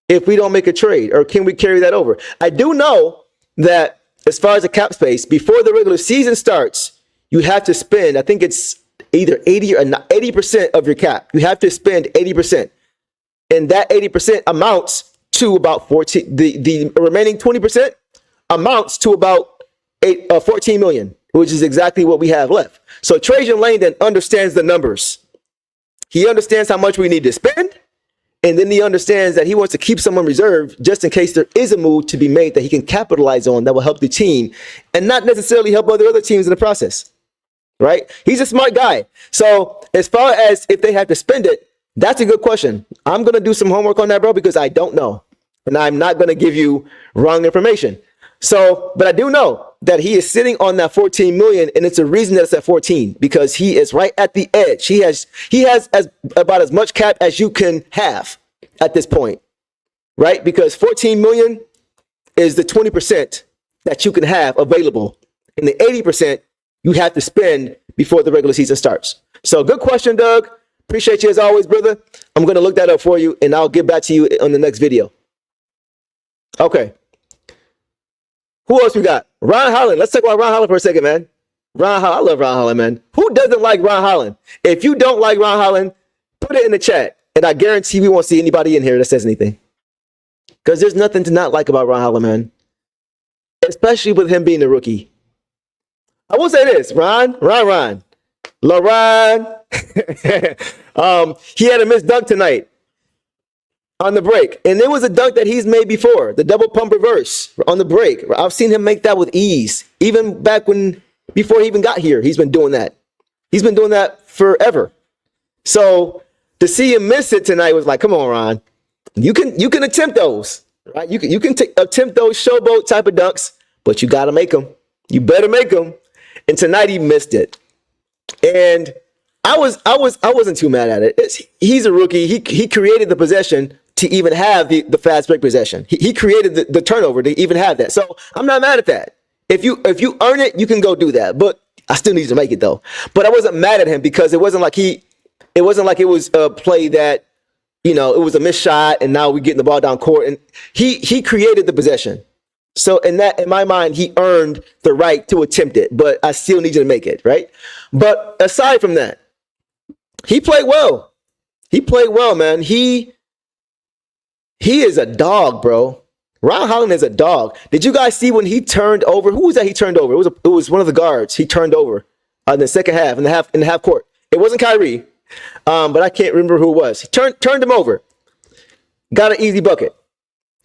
if we don't make a trade, or can we carry that over? I do know that as far as the cap space, before the regular season starts, you have to spend, I think it's either 80 or 80% of your cap. You have to spend 80%. And that 80% amounts to about 14. The remaining 20% amounts to about 14 million, which is exactly what we have left. So Trajan Langdon understands the numbers. He understands how much we need to spend. And then he understands that he wants to keep someone reserved just in case there is a move to be made that he can capitalize on that will help the team and not necessarily help other teams in the process. Right? He's a smart guy. So as far as if they have to spend it, that's a good question. I'm going to do some homework on that, bro, because I don't know. And I'm not going to give you wrong information. So, but I do know that he is sitting on that 14 million, and it's a reason that it's at 14 because he is right at the edge. He has about as much cap as you can have at this point, right? Because 14 million is the 20% that you can have available, and the 80% you have to spend before the regular season starts. So good question, Doug. Appreciate you as always, brother. I'm going to look that up for you, and I'll get back to you on the next video. Okay. Who else we got? Ron Holland. Let's talk about Ron Holland for a second, man. Ron Holland. I love Ron Holland, man. Who doesn't like Ron Holland? If you don't like Ron Holland, put it in the chat, and I guarantee we won't see anybody in here that says anything. Because there's nothing to not like about Ron Holland, man. Especially with him being a rookie. I will say this, Ron. LaRon. He had a missed dunk tonight. on the break. And it was a dunk that he's made before, the double pump reverse on the break. I've seen him make that with ease. Even before he even got here, he's been doing that. He's been doing that forever. So to see him miss it tonight was like, come on, Ron. You can attempt those, right? You can attempt those showboat type of dunks, but you got to make them. You better make them. And tonight he missed it. And I wasn't too mad at it. He's a rookie. He created the possession to even have the fast break possession. He created the turnover to even have that. So I'm not mad at that. If you earn it, you can go do that. But I still need to make it though. But I wasn't mad at him because it wasn't like it was a play that, it was a missed shot and now we're getting the ball down court. And he created the possession. So in my mind, he earned the right to attempt it, but I still need you to make it, right? But aside from that, he played well. He played well, man. He is a dog, bro. Ron Holland is a dog. Did you guys see when he turned over? Who was that he turned over? It was one of the guards. He turned over in the second half, in the half court. It wasn't Kyrie, but I can't remember who it was. He turned him over. Got an easy bucket,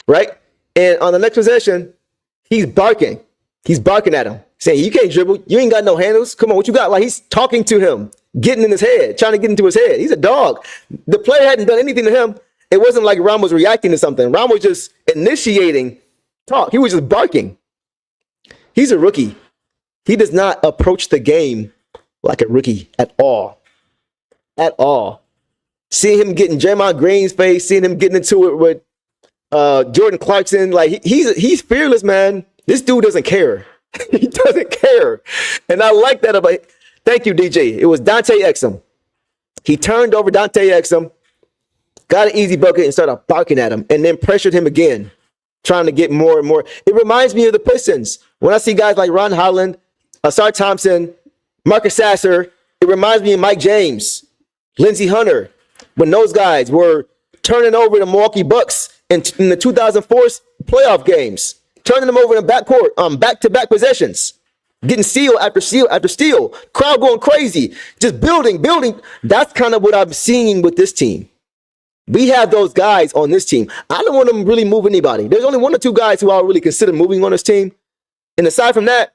right? And on the next possession, he's barking. He's barking at him, saying, you can't dribble. You ain't got no handles. Come on, what you got? Like, he's talking to him, getting in his head, trying to get into his head. He's a dog. The player hadn't done anything to him. It wasn't like Ron was reacting to something. Ron was just initiating talk. He was just barking. He's a rookie. He does not approach the game like a rookie at all. At all. Seeing him getting Draymond Green's face, seeing him getting into it with Jordan Clarkson, like he's fearless, man. This dude doesn't care. He doesn't care. And I like that about thank you, DJ. It was Dante Exum. He turned over Dante Exum, got an easy bucket and started barking at him and then pressured him again, trying to get more and more. It reminds me of the Pistons. When I see guys like Ron Holland, Asar Thompson, Marcus Sasser, it reminds me of Mike James, Lindsey Hunter, when those guys were turning over the Milwaukee Bucks in the 2004 playoff games, turning them over in the backcourt, back-to-back possessions, getting steal after steal after steal, crowd going crazy, just building. That's kind of what I'm seeing with this team. We have those guys on this team. I don't want them really move anybody. There's only one or two guys who I'll really consider moving on this team. And aside from that,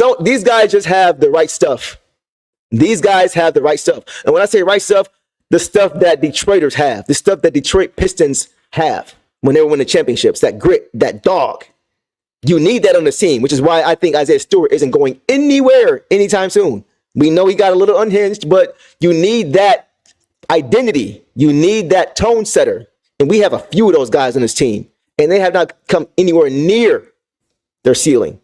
So these guys just have the right stuff. These guys have the right stuff. And when I say right stuff, the stuff that Detroiters have, the stuff that Detroit Pistons have when they were winning championships, that grit, that dog. You need that on the team, which is why I think Isaiah Stewart isn't going anywhere anytime soon. We know he got a little unhinged, but you need that identity. You need that tone setter. And we have a few of those guys on this team, and they have not come anywhere near their ceiling.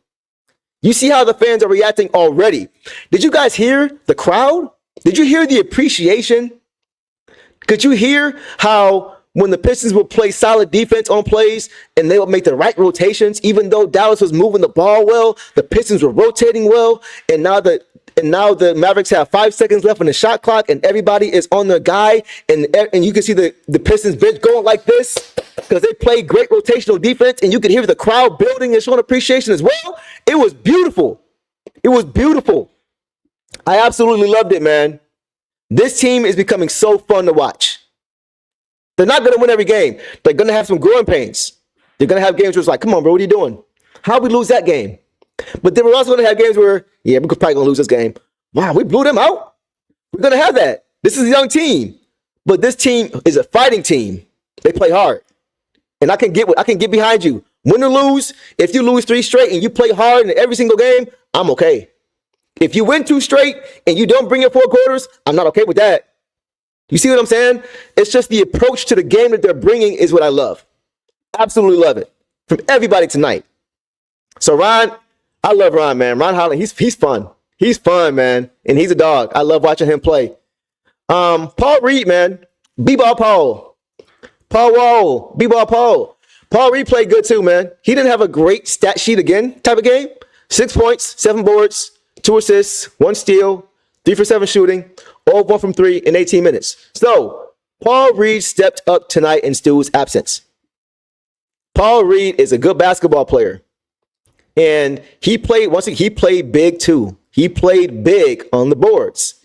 You see how the fans are reacting already. Did you guys hear the crowd? Did you hear the appreciation? Could you hear how when the Pistons would play solid defense on plays and they would make the right rotations, even though Dallas was moving the ball well, the Pistons were rotating well, and now the Mavericks have 5 seconds left on the shot clock and everybody is on their guy, and you can see the Pistons bench going like this because they played great rotational defense, and you could hear the crowd building and showing appreciation as well. It was beautiful. It was beautiful. I absolutely loved it, man. This team is becoming so fun to watch. They're not going to win every game. They're going to have some growing pains. They're going to have games where it's like, come on, bro, what are you doing? How'd we lose that game? But then we're also going to have games where, yeah, we're probably going to lose this game. Wow, we blew them out. We're going to have that. This is a young team. But this team is a fighting team. They play hard. And I can get behind you. Win or lose, if you lose 3 straight and you play hard in every single game, I'm okay. If you win 2 straight and you don't bring your 4 quarters, I'm not okay with that. You see what I'm saying? It's just the approach to the game that they're bringing is what I love. Absolutely love it. From everybody tonight. So Ron, I love Ron, man. Ron Holland, he's fun. He's fun, man. And he's a dog. I love watching him play. Paul Reed, man. B-ball Paul. Paul Wall. B-ball Paul. Paul Reed played good too, man. He didn't have a great stat sheet again type of game. 6 points, 7 boards, 2 assists, 1 steal, 3 for 7 shooting, all 1 from 3 in 18 minutes. So Paul Reed stepped up tonight in Stu's absence. Paul Reed is a good basketball player. And he played big too. He played big on the boards.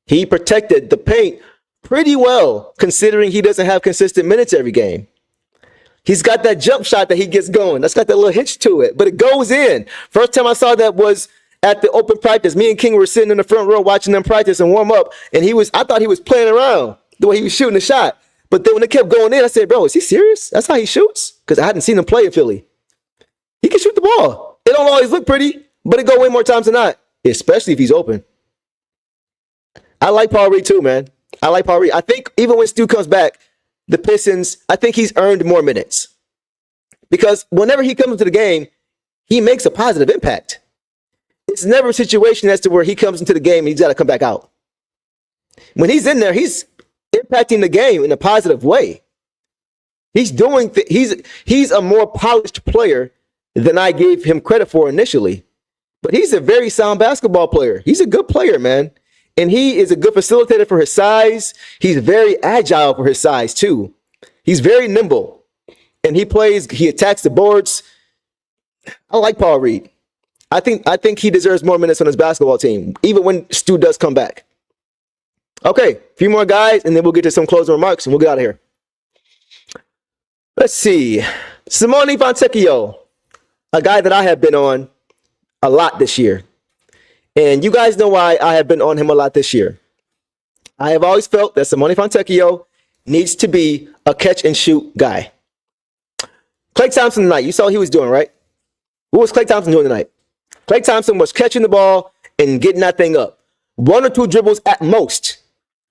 He protected the paint pretty well, considering he doesn't have consistent minutes every game. He's got that jump shot that he gets going. That's got that little hitch to it, but it goes in. First time I saw that was at the open practice. Me and King were sitting in the front row watching them practice and warm up, and I thought he was playing around the way he was shooting the shot. But then when it kept going in, I said, bro, is he serious? That's how he shoots? Because I hadn't seen him play in Philly. He can shoot the ball. It don't always look pretty, but it go way more times than not, especially if he's open. I like Paul Reed too, man. I like Paul Reed. I think even when Stu comes back, the Pistons, I think he's earned more minutes. Because whenever he comes into the game, he makes a positive impact. It's never a situation as to where he comes into the game and he's got to come back out. When he's in there, he's impacting the game in a positive way. He's doing he's a more polished player than I gave him credit for initially. But he's a very sound basketball player. He's a good player, man. And he is a good facilitator for his size. He's very agile for his size, too. He's very nimble. And he attacks the boards. I like Paul Reed. I think he deserves more minutes on his basketball team, even when Stu does come back. Okay, a few more guys, and then we'll get to some closing remarks, and we'll get out of here. Let's see. Simone Fontecchio, a guy that I have been on a lot this year. And you guys know why I have been on him a lot this year. I have always felt that Simone Fontecchio needs to be a catch-and-shoot guy. Klay Thompson tonight, you saw what he was doing, right? What was Klay Thompson doing tonight? Klay Thompson was catching the ball and getting that thing up. 1 or 2 dribbles at most.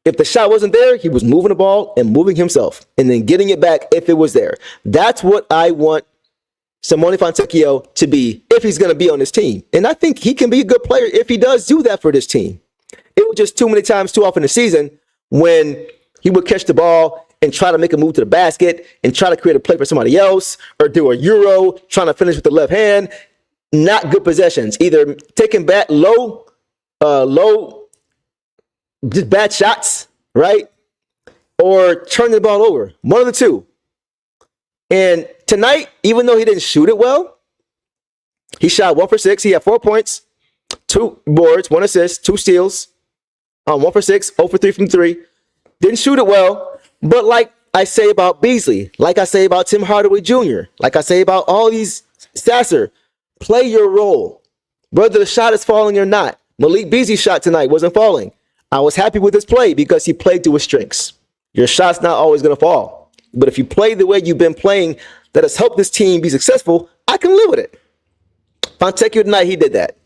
If the shot wasn't there, he was moving the ball and moving himself and then getting it back if it was there. That's what I want Simone Fontecchio to be if he's going to be on this team. And I think he can be a good player if he does do that for this team. It was just too many times too often this season when he would catch the ball and try to make a move to the basket and try to create a play for somebody else or do a Euro, trying to finish with the left hand. Not good possessions. Either taking back low, just bad shots, right? Or turning the ball over. One of the two. And tonight, even though he didn't shoot it well, he shot 1 for 6. He had 4 points, 2 boards, 1 assist, 2 steals. 1 for 6, 0 for 3 from 3. Didn't shoot it well, but like I say about Beasley, like I say about Tim Hardaway Jr., like I say about all these Sasser, play your role. Whether the shot is falling or not. Malik Beasley's shot tonight wasn't falling. I was happy with his play because he played to his strengths. Your shot's not always going to fall. But if you play the way you've been playing that has helped this team be successful, I can live with it. Fontecchio tonight, he did that.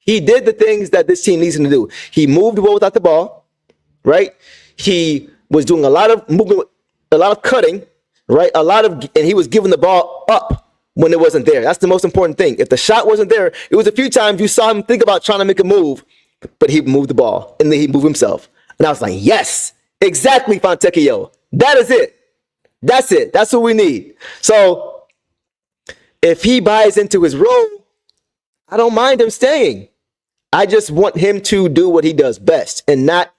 He did the things that this team needs him to do. He moved well without the ball, right? He was doing a lot of movement, a lot of cutting, right? And he was giving the ball up when it wasn't there. That's the most important thing. If the shot wasn't there, it was a few times you saw him think about trying to make a move, but he moved the ball and then he moved himself. And I was like, yes, exactly, Fontecchio. That is it. That's it. That's what we need. So if he buys into his role, I don't mind him staying. I just want him to do what he does best and not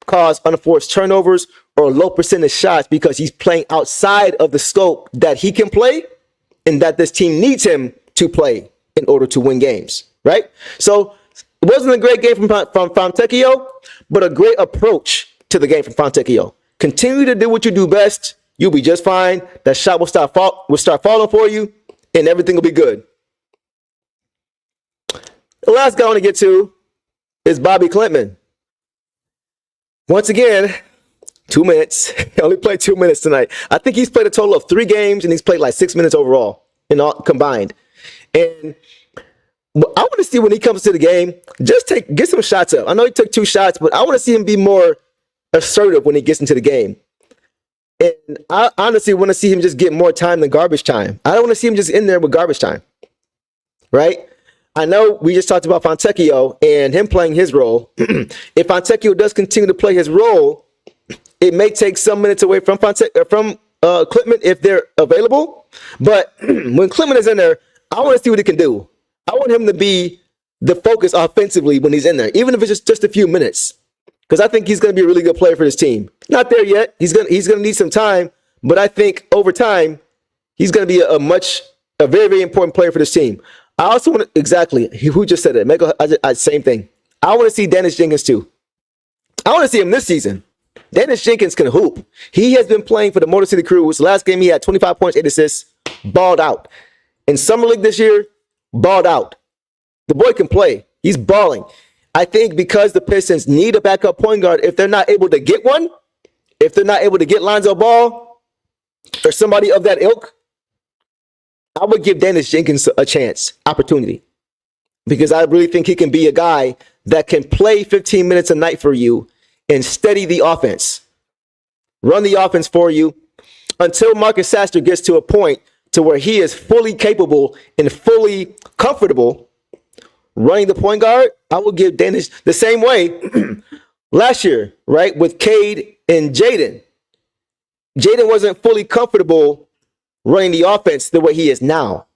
cause unforced turnovers or low percentage shots because he's playing outside of the scope that he can play and that this team needs him to play in order to win games, right? So it wasn't a great game from Fontecchio, but a great approach to the game from Fontecchio. Continue to do what you do best. You'll be just fine. That shot will start falling for you, and everything will be good. The last guy I want to get to is Bobby Klintman. Once again, 2 minutes. He only played 2 minutes tonight. I think he's played a total of 3 games, and he's played like 6 minutes overall in all combined. And I want to see when he comes to the game, get some shots up. I know he took 2 shots, but I want to see him be more assertive when he gets into the game. And I honestly want to see him just get more time than garbage time. I don't want to see him just in there with garbage time, right? I know we just talked about Fontecchio and him playing his role. If Fontecchio does continue to play his role, it may take some minutes away from Klintman if they're available. But when Klintman is in there, I want to see what he can do. I want him to be the focus offensively when he's in there, even if it's just a few minutes. Because I think he's going to be a really good player for this team. Not there yet. He's going to need some time. But I think over time, he's going to be a very, very important player for this team. I also want to, exactly, who just said it? Same thing. I want to see Dennis Jenkins too. I want to see him this season. Dennis Jenkins can hoop. He has been playing for the Motor City Cruise. Last game, he had 25 points, 8 assists, balled out. In Summer League this year, balled out. The boy can play. He's balling. I think because the Pistons need a backup point guard, if they're not able to get one, if they're not able to get Lonzo Ball or somebody of that ilk, I would give Dennis Jenkins a chance, opportunity. Because I really think he can be a guy that can play 15 minutes a night for you and steady the offense. Run the offense for you until Marcus Sasser gets to a point to where he is fully capable and fully comfortable running the point guard. I will give Dennis the same way last year, right? With Cade and Jaden. Jaden wasn't fully comfortable running the offense the way he is now,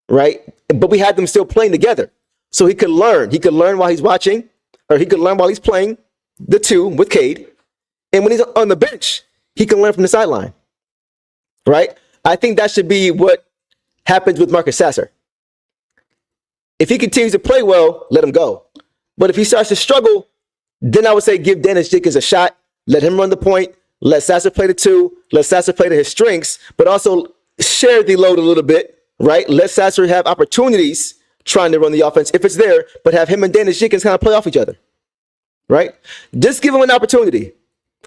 right? But we had them still playing together. So he could learn. He could learn while he's watching, or he could learn while he's playing the two with Cade. And when he's on the bench, he can learn from the sideline, right? I think that should be what happens with Marcus Sasser. If he continues to play well, let him go. But if he starts to struggle, then I would say give Dennis Jenkins a shot. Let him run the point. Let Sasser play the two. Let Sasser play to his strengths, but also share the load a little bit, right? Let Sasser have opportunities trying to run the offense if it's there, but have him and Dennis Jenkins kind of play off each other, right? Just give him an opportunity.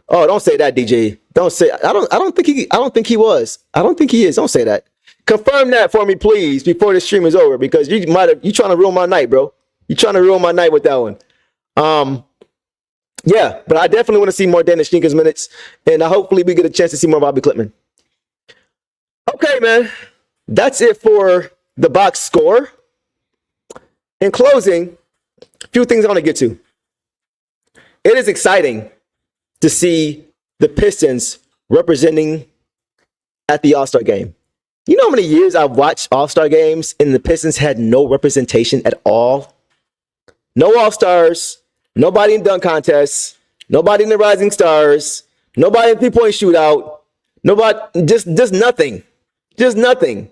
Oh, don't say that, DJ. Don't say. I don't think he was. I don't think he is. Don't say that. Confirm that for me, please, before the stream is over, because you trying to ruin my night, bro. You trying to ruin my night with that one. Yeah, but I definitely want to see more Dennis Jenkins minutes, and hopefully we get a chance to see more Bobby Clipman. Okay, man, that's it for the box score. In closing, a few things I want to get to. It is exciting to see the Pistons representing at the All-Star game. You know how many years I've watched All-Star games and the Pistons had no representation at all? No All-Stars, nobody in dunk contests, nobody in the Rising Stars, nobody in three-point shootout, nobody, just nothing. Just nothing.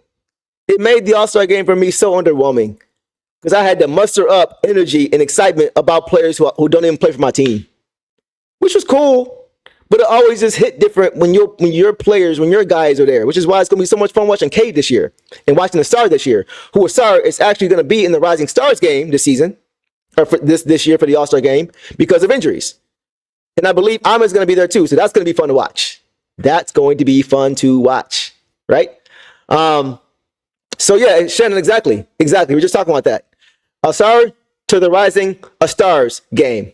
It made the All-Star game for me so underwhelming because I had to muster up energy and excitement about players who don't even play for my team, which was cool. But it always just hit different when your players, when your guys are there, which is why it's going to be so much fun watching Cade this year and watching the Star this year, who a Star is actually going to be in the Rising Stars game this season, or for this year for the All-Star game because of injuries. And I believe Ahmed's going to be there too, so that's going to be fun to watch. That's going to be fun to watch, right? So yeah, Shannon, exactly. We're just talking about that. A Star to the Rising Stars game.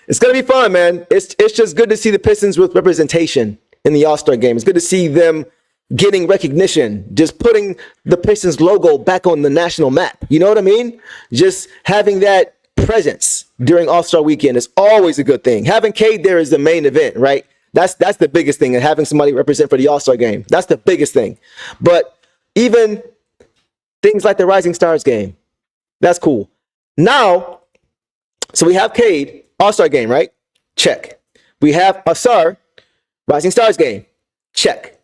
It's going to be fun, man. It's just good to see the Pistons with representation in the All-Star game. It's good to see them getting recognition, just putting the Pistons logo back on the national map. You know what I mean? Just having that presence during All-Star weekend is always a good thing. Having Cade there is the main event, right? That's the biggest thing, and having somebody represent for the All-Star game. That's the biggest thing. But even things like the Rising Stars game, that's cool. Now, so we have Cade, All-Star game, right? Check. We have Asar, Rising Stars game. Check.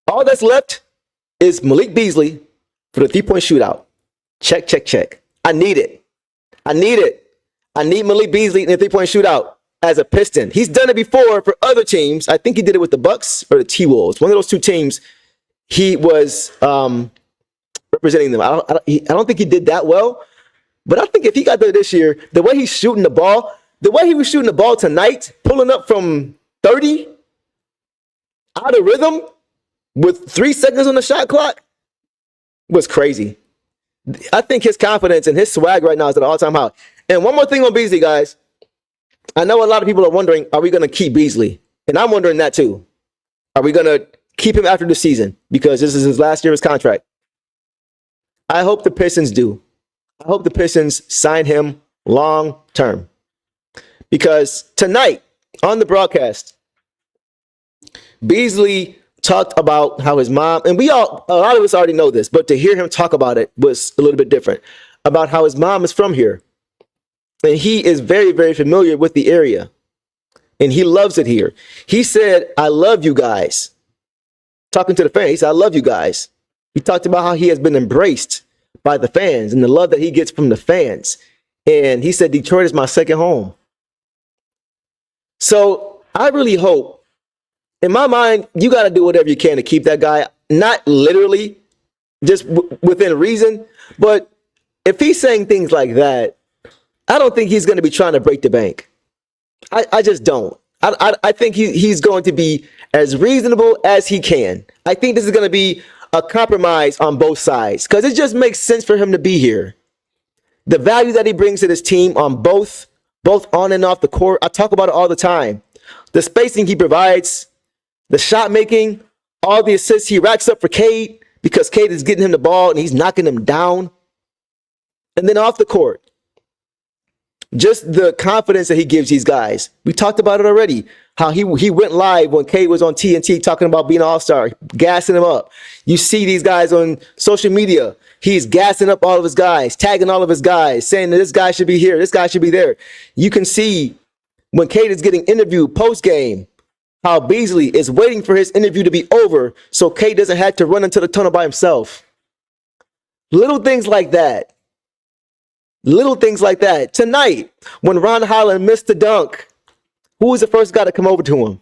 All that's left is Malik Beasley for the three-point shootout. Check, check, check. I need it. I need Malik Beasley in the three-point shootout as a Piston. He's done it before for other teams. I think he did it with the Bucks or the T-Wolves. One of those two teams, he was representing them. I don't think he did that well, but I think if he got there this year, the way he's shooting the ball, the way he was shooting the ball tonight, pulling up from 30, out of rhythm, with 3 seconds on the shot clock, was crazy. I think his confidence and his swag right now is at an all-time high. And one more thing on Beasley, guys. I know a lot of people are wondering, are we going to keep Beasley? And I'm wondering that too. Are we going to keep him after the season? Because this is his last year of his contract. I hope the Pistons do. I hope the Pistons sign him long-term. Because tonight, on the broadcast, Beasley talked about how his mom, and a lot of us already know this, but to hear him talk about it was a little bit different, about how his mom is from here. And he is very, very familiar with the area. And he loves it here. He said, I love you guys. Talking to the fans, he said, I love you guys. He talked about how he has been embraced by the fans and the love that he gets from the fans. And he said, Detroit is my second home. So I really hope, in my mind, you got to do whatever you can to keep that guy, not literally, just within reason, but if he's saying things like that, I don't think he's going to be trying to break the bank. I just don't. I think he's going to be as reasonable as he can. I think this is going to be a compromise on both sides because it just makes sense for him to be here. The value that he brings to this team on both on and off the court, I talk about it all the time. The spacing he provides, the shot making, all the assists he racks up for Cade because Cade is getting him the ball and he's knocking him down. And then off the court, just the confidence that he gives these guys. We talked about it already, how he went live when Cade was on TNT talking about being an all-star, gassing him up. You see these guys on social media. He's gassing up all of his guys, tagging all of his guys, saying that this guy should be here, this guy should be there. You can see when Cade is getting interviewed post-game, how Beasley is waiting for his interview to be over so Cade doesn't have to run into the tunnel by himself. Little things like that. Little things like that. Tonight, when Ron Holland missed the dunk, who was the first guy to come over to him?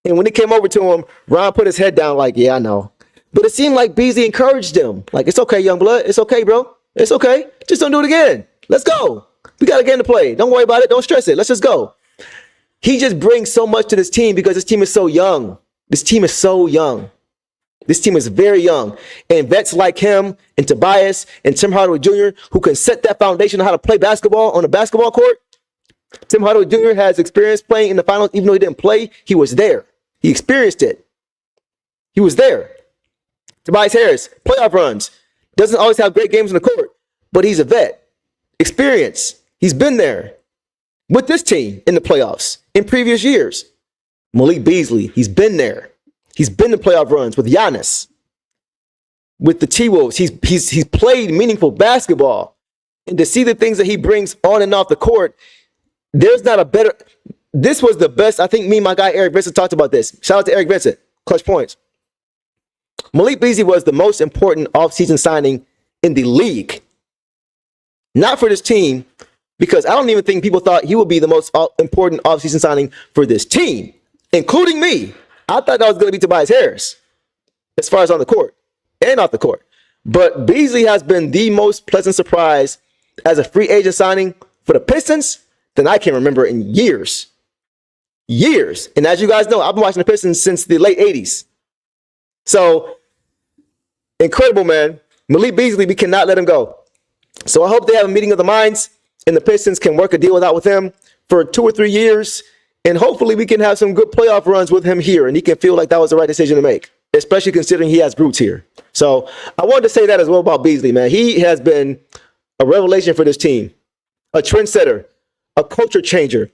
And when he came over to him, Ron put his head down like, yeah, I know. But it seemed like Beasley encouraged him. Like, it's okay, young blood. It's okay, bro. It's okay. Just don't do it again. Let's go. We got a game to play. Don't worry about it. Don't stress it. Let's just go. He just brings so much to this team because this team is so young. This team is so young. This team is very young. And vets like him and Tobias and Tim Hardaway Jr., who can set that foundation on how to play basketball on a basketball court. Tim Hardaway Jr. has experience playing in the finals. Even though he didn't play, he was there. He experienced it. He was there. Tobias Harris, playoff runs. Doesn't always have great games on the court, but he's a vet. Experience. He's been there with this team in the playoffs in previous years. Malik Beasley, he's been there. He's been to playoff runs with Giannis, with the T-Wolves. He's played meaningful basketball. And to see the things that he brings on and off the court, there's not a better. This was the best. I think me and my guy Eric Vincent talked about this. Shout out to Eric Vincent. Clutch points. Malik Beasley was the most important offseason signing in the league. Not for this team, because I don't even think people thought he would be the most important offseason signing for this team, including me. I thought that was going to be Tobias Harris as far as on the court and off the court. But Beasley has been the most pleasant surprise as a free agent signing for the Pistons than I can remember in years. Years. And as you guys know, I've been watching the Pistons since the late 80s. So, incredible, man. Malik Beasley, we cannot let him go. So I hope they have a meeting of the minds and the Pistons can work a deal out with him for 2 or 3 years. And hopefully we can have some good playoff runs with him here and he can feel like that was the right decision to make, especially considering he has roots here. So I wanted to say that as well about Beasley, man. He has been a revelation for this team, a trendsetter, a culture changer.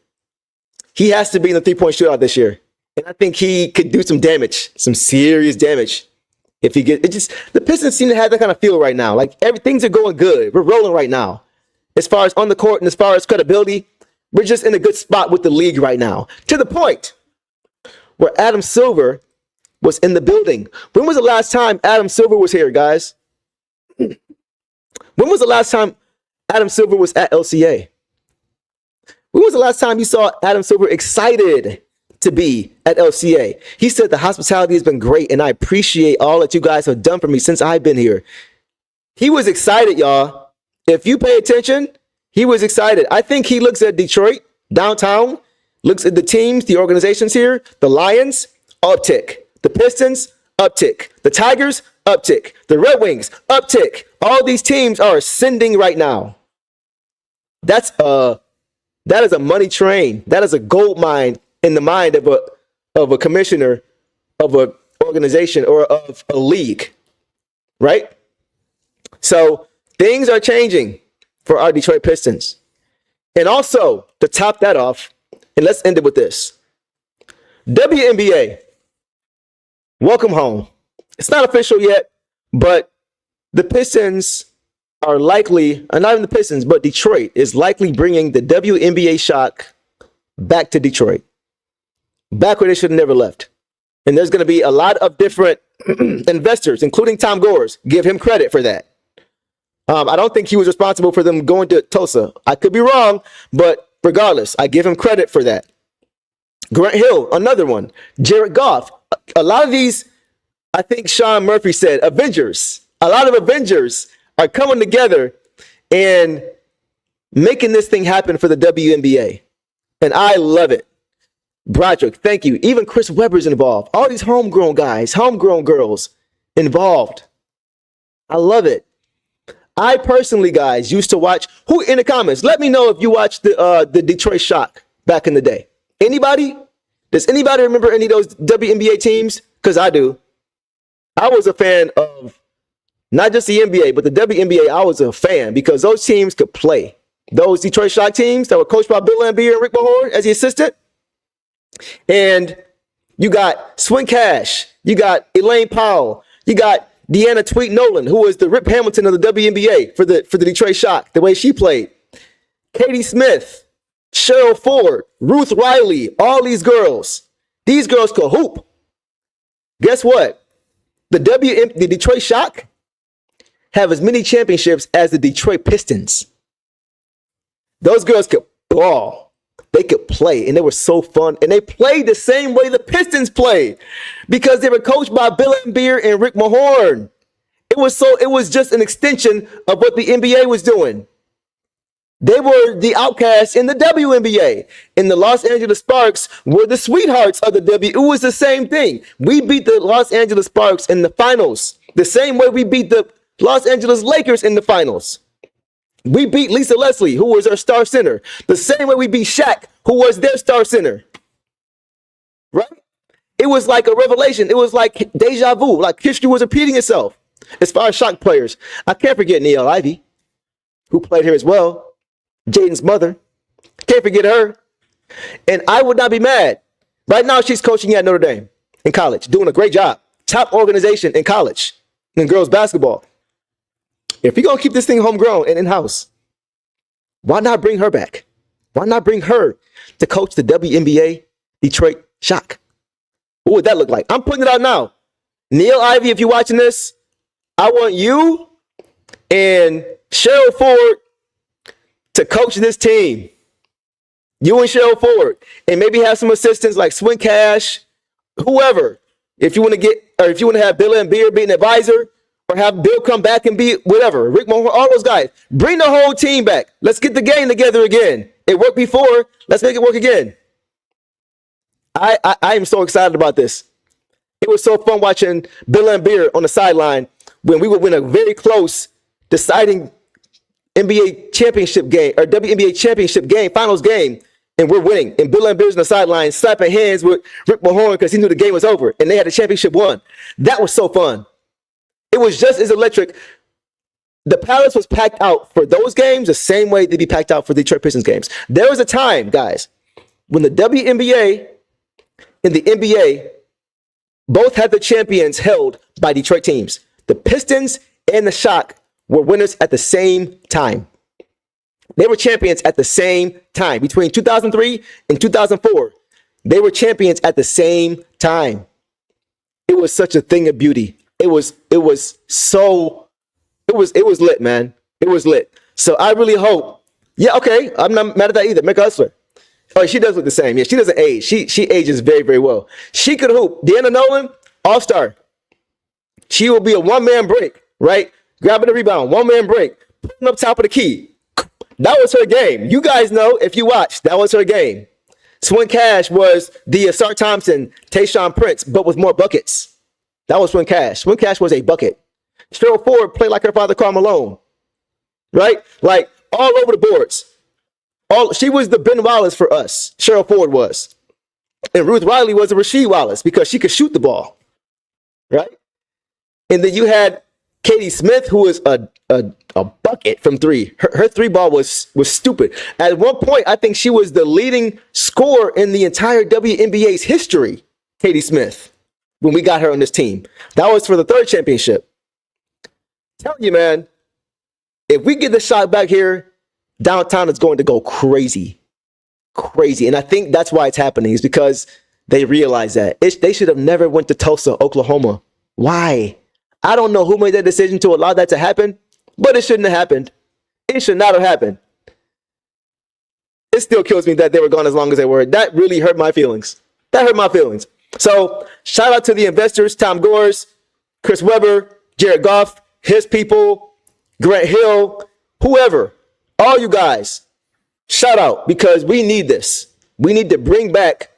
He has to be in the three-point shootout this year. And I think he could do some damage, some serious damage. If he gets it, just the Pistons seem to have that kind of feel right now. Like things are going good. We're rolling right now. As far as on the court and as far as credibility, we're just in a good spot with the league right now. To the point where Adam Silver was in the building. When was the last time Adam Silver was here, guys? When was the last time Adam Silver was at LCA? When was the last time you saw Adam Silver excited to be at LCA? He said the hospitality has been great and I appreciate all that you guys have done for me since I've been here. He was excited, y'all. If you pay attention, he was excited. I think he looks at Detroit, downtown, looks at the teams, the organizations here, the Lions, uptick. The Pistons, uptick. The Tigers, uptick. The Red Wings, uptick. All these teams are ascending right now. That is a money train. That is a gold mine in the mind of a commissioner of an organization or of a league, right? So things are changing for our Detroit Pistons. And also, to top that off, and let's end it with this. WNBA, welcome home. It's not official yet, but the Pistons are likely, not even the Pistons, but Detroit is likely bringing the WNBA shock back to Detroit. Back where they should have never left. And there's going to be a lot of different investors, including Tom Gores, give him credit for that. I don't think he was responsible for them going to Tulsa. I could be wrong, but regardless, I give him credit for that. Grant Hill, another one. Jared Goff. A lot of these, I think Sean Murphy said, Avengers. A lot of Avengers are coming together and making this thing happen for the WNBA. And I love it. Broderick, thank you. Even Chris Webber's involved. All these homegrown guys, homegrown girls involved. I love it. I personally, guys, used to watch. Who in the comments? Let me know if you watched the Detroit Shock back in the day. Anybody? Does anybody remember any of those WNBA teams? Because I do. I was a fan of not just the NBA, but the WNBA. I was a fan because those teams could play. Those Detroit Shock teams that were coached by Bill Laimbeer and Rick Mahorn as the assistant. And you got Swin Cash. You got Elaine Powell. You got Deanna Tweet Nolan, who was the Rip Hamilton of the WNBA for the Detroit Shock, the way she played. Katie Smith, Cheryl Ford, Ruth Riley, all these girls. These girls could hoop. Guess what? The Detroit Shock have as many championships as the Detroit Pistons. Those girls could ball. They could play, and they were so fun. And they played the same way the Pistons played because they were coached by Bill Laimbeer and Rick Mahorn. It was just an extension of what the NBA was doing. They were the outcasts in the WNBA. And the Los Angeles Sparks were the sweethearts of the W. It was the same thing. We beat the Los Angeles Sparks in the finals the same way we beat the Los Angeles Lakers in the finals. We beat Lisa Leslie, who was our star center, the same way we beat Shaq, who was their star center. Right? It was like a revelation. It was like deja vu, like history was repeating itself. As far as Shock players, I can't forget Niele Ivey, who played here as well. Jaden's mother. Can't forget her. And I would not be mad. Right now, she's coaching at Notre Dame in college, doing a great job. Top organization in college in girls basketball. If you're going to keep this thing homegrown and in-house, why not bring her back? Why not bring her to coach the WNBA Detroit Shock? What would that look like? I'm putting it out now. Niele Ivey, if you're watching this, I want you and Cheryl Ford to coach this team. You and Cheryl Ford. And maybe have some assistants like Swin Cash, whoever. If you want to have Bill Laimbeer be an advisor, or have Bill come back and be whatever. Rick Mahorn, all those guys. Bring the whole team back. Let's get the game together again. It worked before. Let's make it work again. I am so excited about this. It was so fun watching Bill Laimbeer on the sideline when we would win a very close deciding NBA championship game or WNBA championship game, finals game, and we're winning. And Bill Laimbeer's on the sideline slapping hands with Rick Mahorn because he knew the game was over and they had the championship won. That was so fun. It was just as electric. The Palace was packed out for those games the same way they'd be packed out for the Detroit Pistons games. There was a time, guys, when the WNBA and the NBA both had the champions held by Detroit teams. The Pistons and the Shock were winners at the same time. They were champions at the same time. Between 2003 and 2004, they were champions at the same time. It was such a thing of beauty. It was lit, man. It was lit. So I really hope. Yeah, okay. I'm not mad at that either. Mecca Hustler. Oh, she does look the same. Yeah, she doesn't age. She ages very, very well. She could hoop. Deanna Nolan, all-star. She will be a one-man break, right? Grabbing the rebound, one-man break, putting up top of the key. That was her game. You guys know, if you watched, that was her game. Swin Cash was the Asar Thompson, Tayshaun Prince, but with more buckets. That was Swin Cash. Swin Cash was a bucket. Cheryl Ford played like her father, Karl Malone. Right? Like, all over the boards. She was the Ben Wallace for us. Cheryl Ford was. And Ruth Riley was a Rasheed Wallace because she could shoot the ball. Right? And then you had Katie Smith, who was a bucket from three. Her three ball was stupid. At one point, I think she was the leading scorer in the entire WNBA's history, Katie Smith, when we got her on this team. That was for the third championship. Telling you, man, if we get the shot back here, downtown is going to go crazy. Crazy. And I think that's why it's happening, is because they realize that. They should have never went to Tulsa, Oklahoma. Why? I don't know who made that decision to allow that to happen, but it shouldn't have happened. It should not have happened. it still kills me that they were gone as long as they were. That really hurt my feelings. That hurt my feelings. So shout out to the investors, Tom Gores, Chris Webber, Jared Goff, his people, Grant Hill, whoever, all you guys, shout out, because we need this. We need to bring back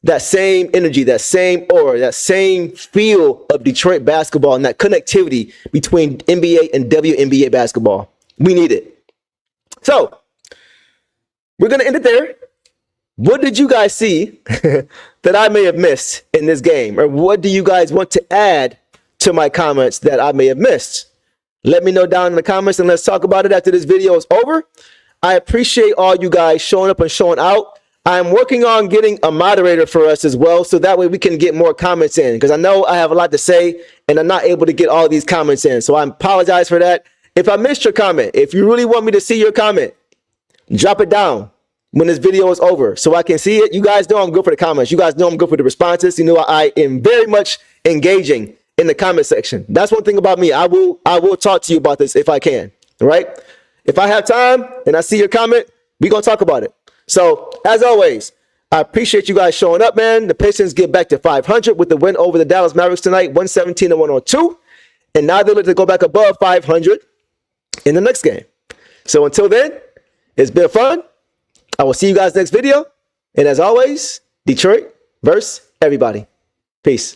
that same energy, that same aura, that same feel of Detroit basketball and that connectivity between NBA and WNBA basketball. We need it. So we're going to end it there. What did you guys see that I may have missed in this game? Or what do you guys want to add to my comments that I may have missed? Let me know down in the comments and let's talk about it after this video is over. I appreciate all you guys showing up and showing out. I'm working on getting a moderator for us as well, so that way we can get more comments in, because I know I have a lot to say and I'm not able to get all these comments in. So I apologize for that. If I missed your comment, if you really want me to see your comment, drop it down when this video is over so I can see it. You guys know I'm good for the comments. You guys know I'm good for the responses. You know I am very much engaging in the comment section. That's one thing about me. I will talk to you about this if I can, all right? If I have time and I see your comment, we're going to talk about it. So, as always, I appreciate you guys showing up, man. The Pistons get back to 500 with the win over the Dallas Mavericks tonight, 117-102. And now they look to go back above 500 in the next game. So, until then, it's been fun. I will see you guys next video. And as always, Detroit versus everybody. Peace.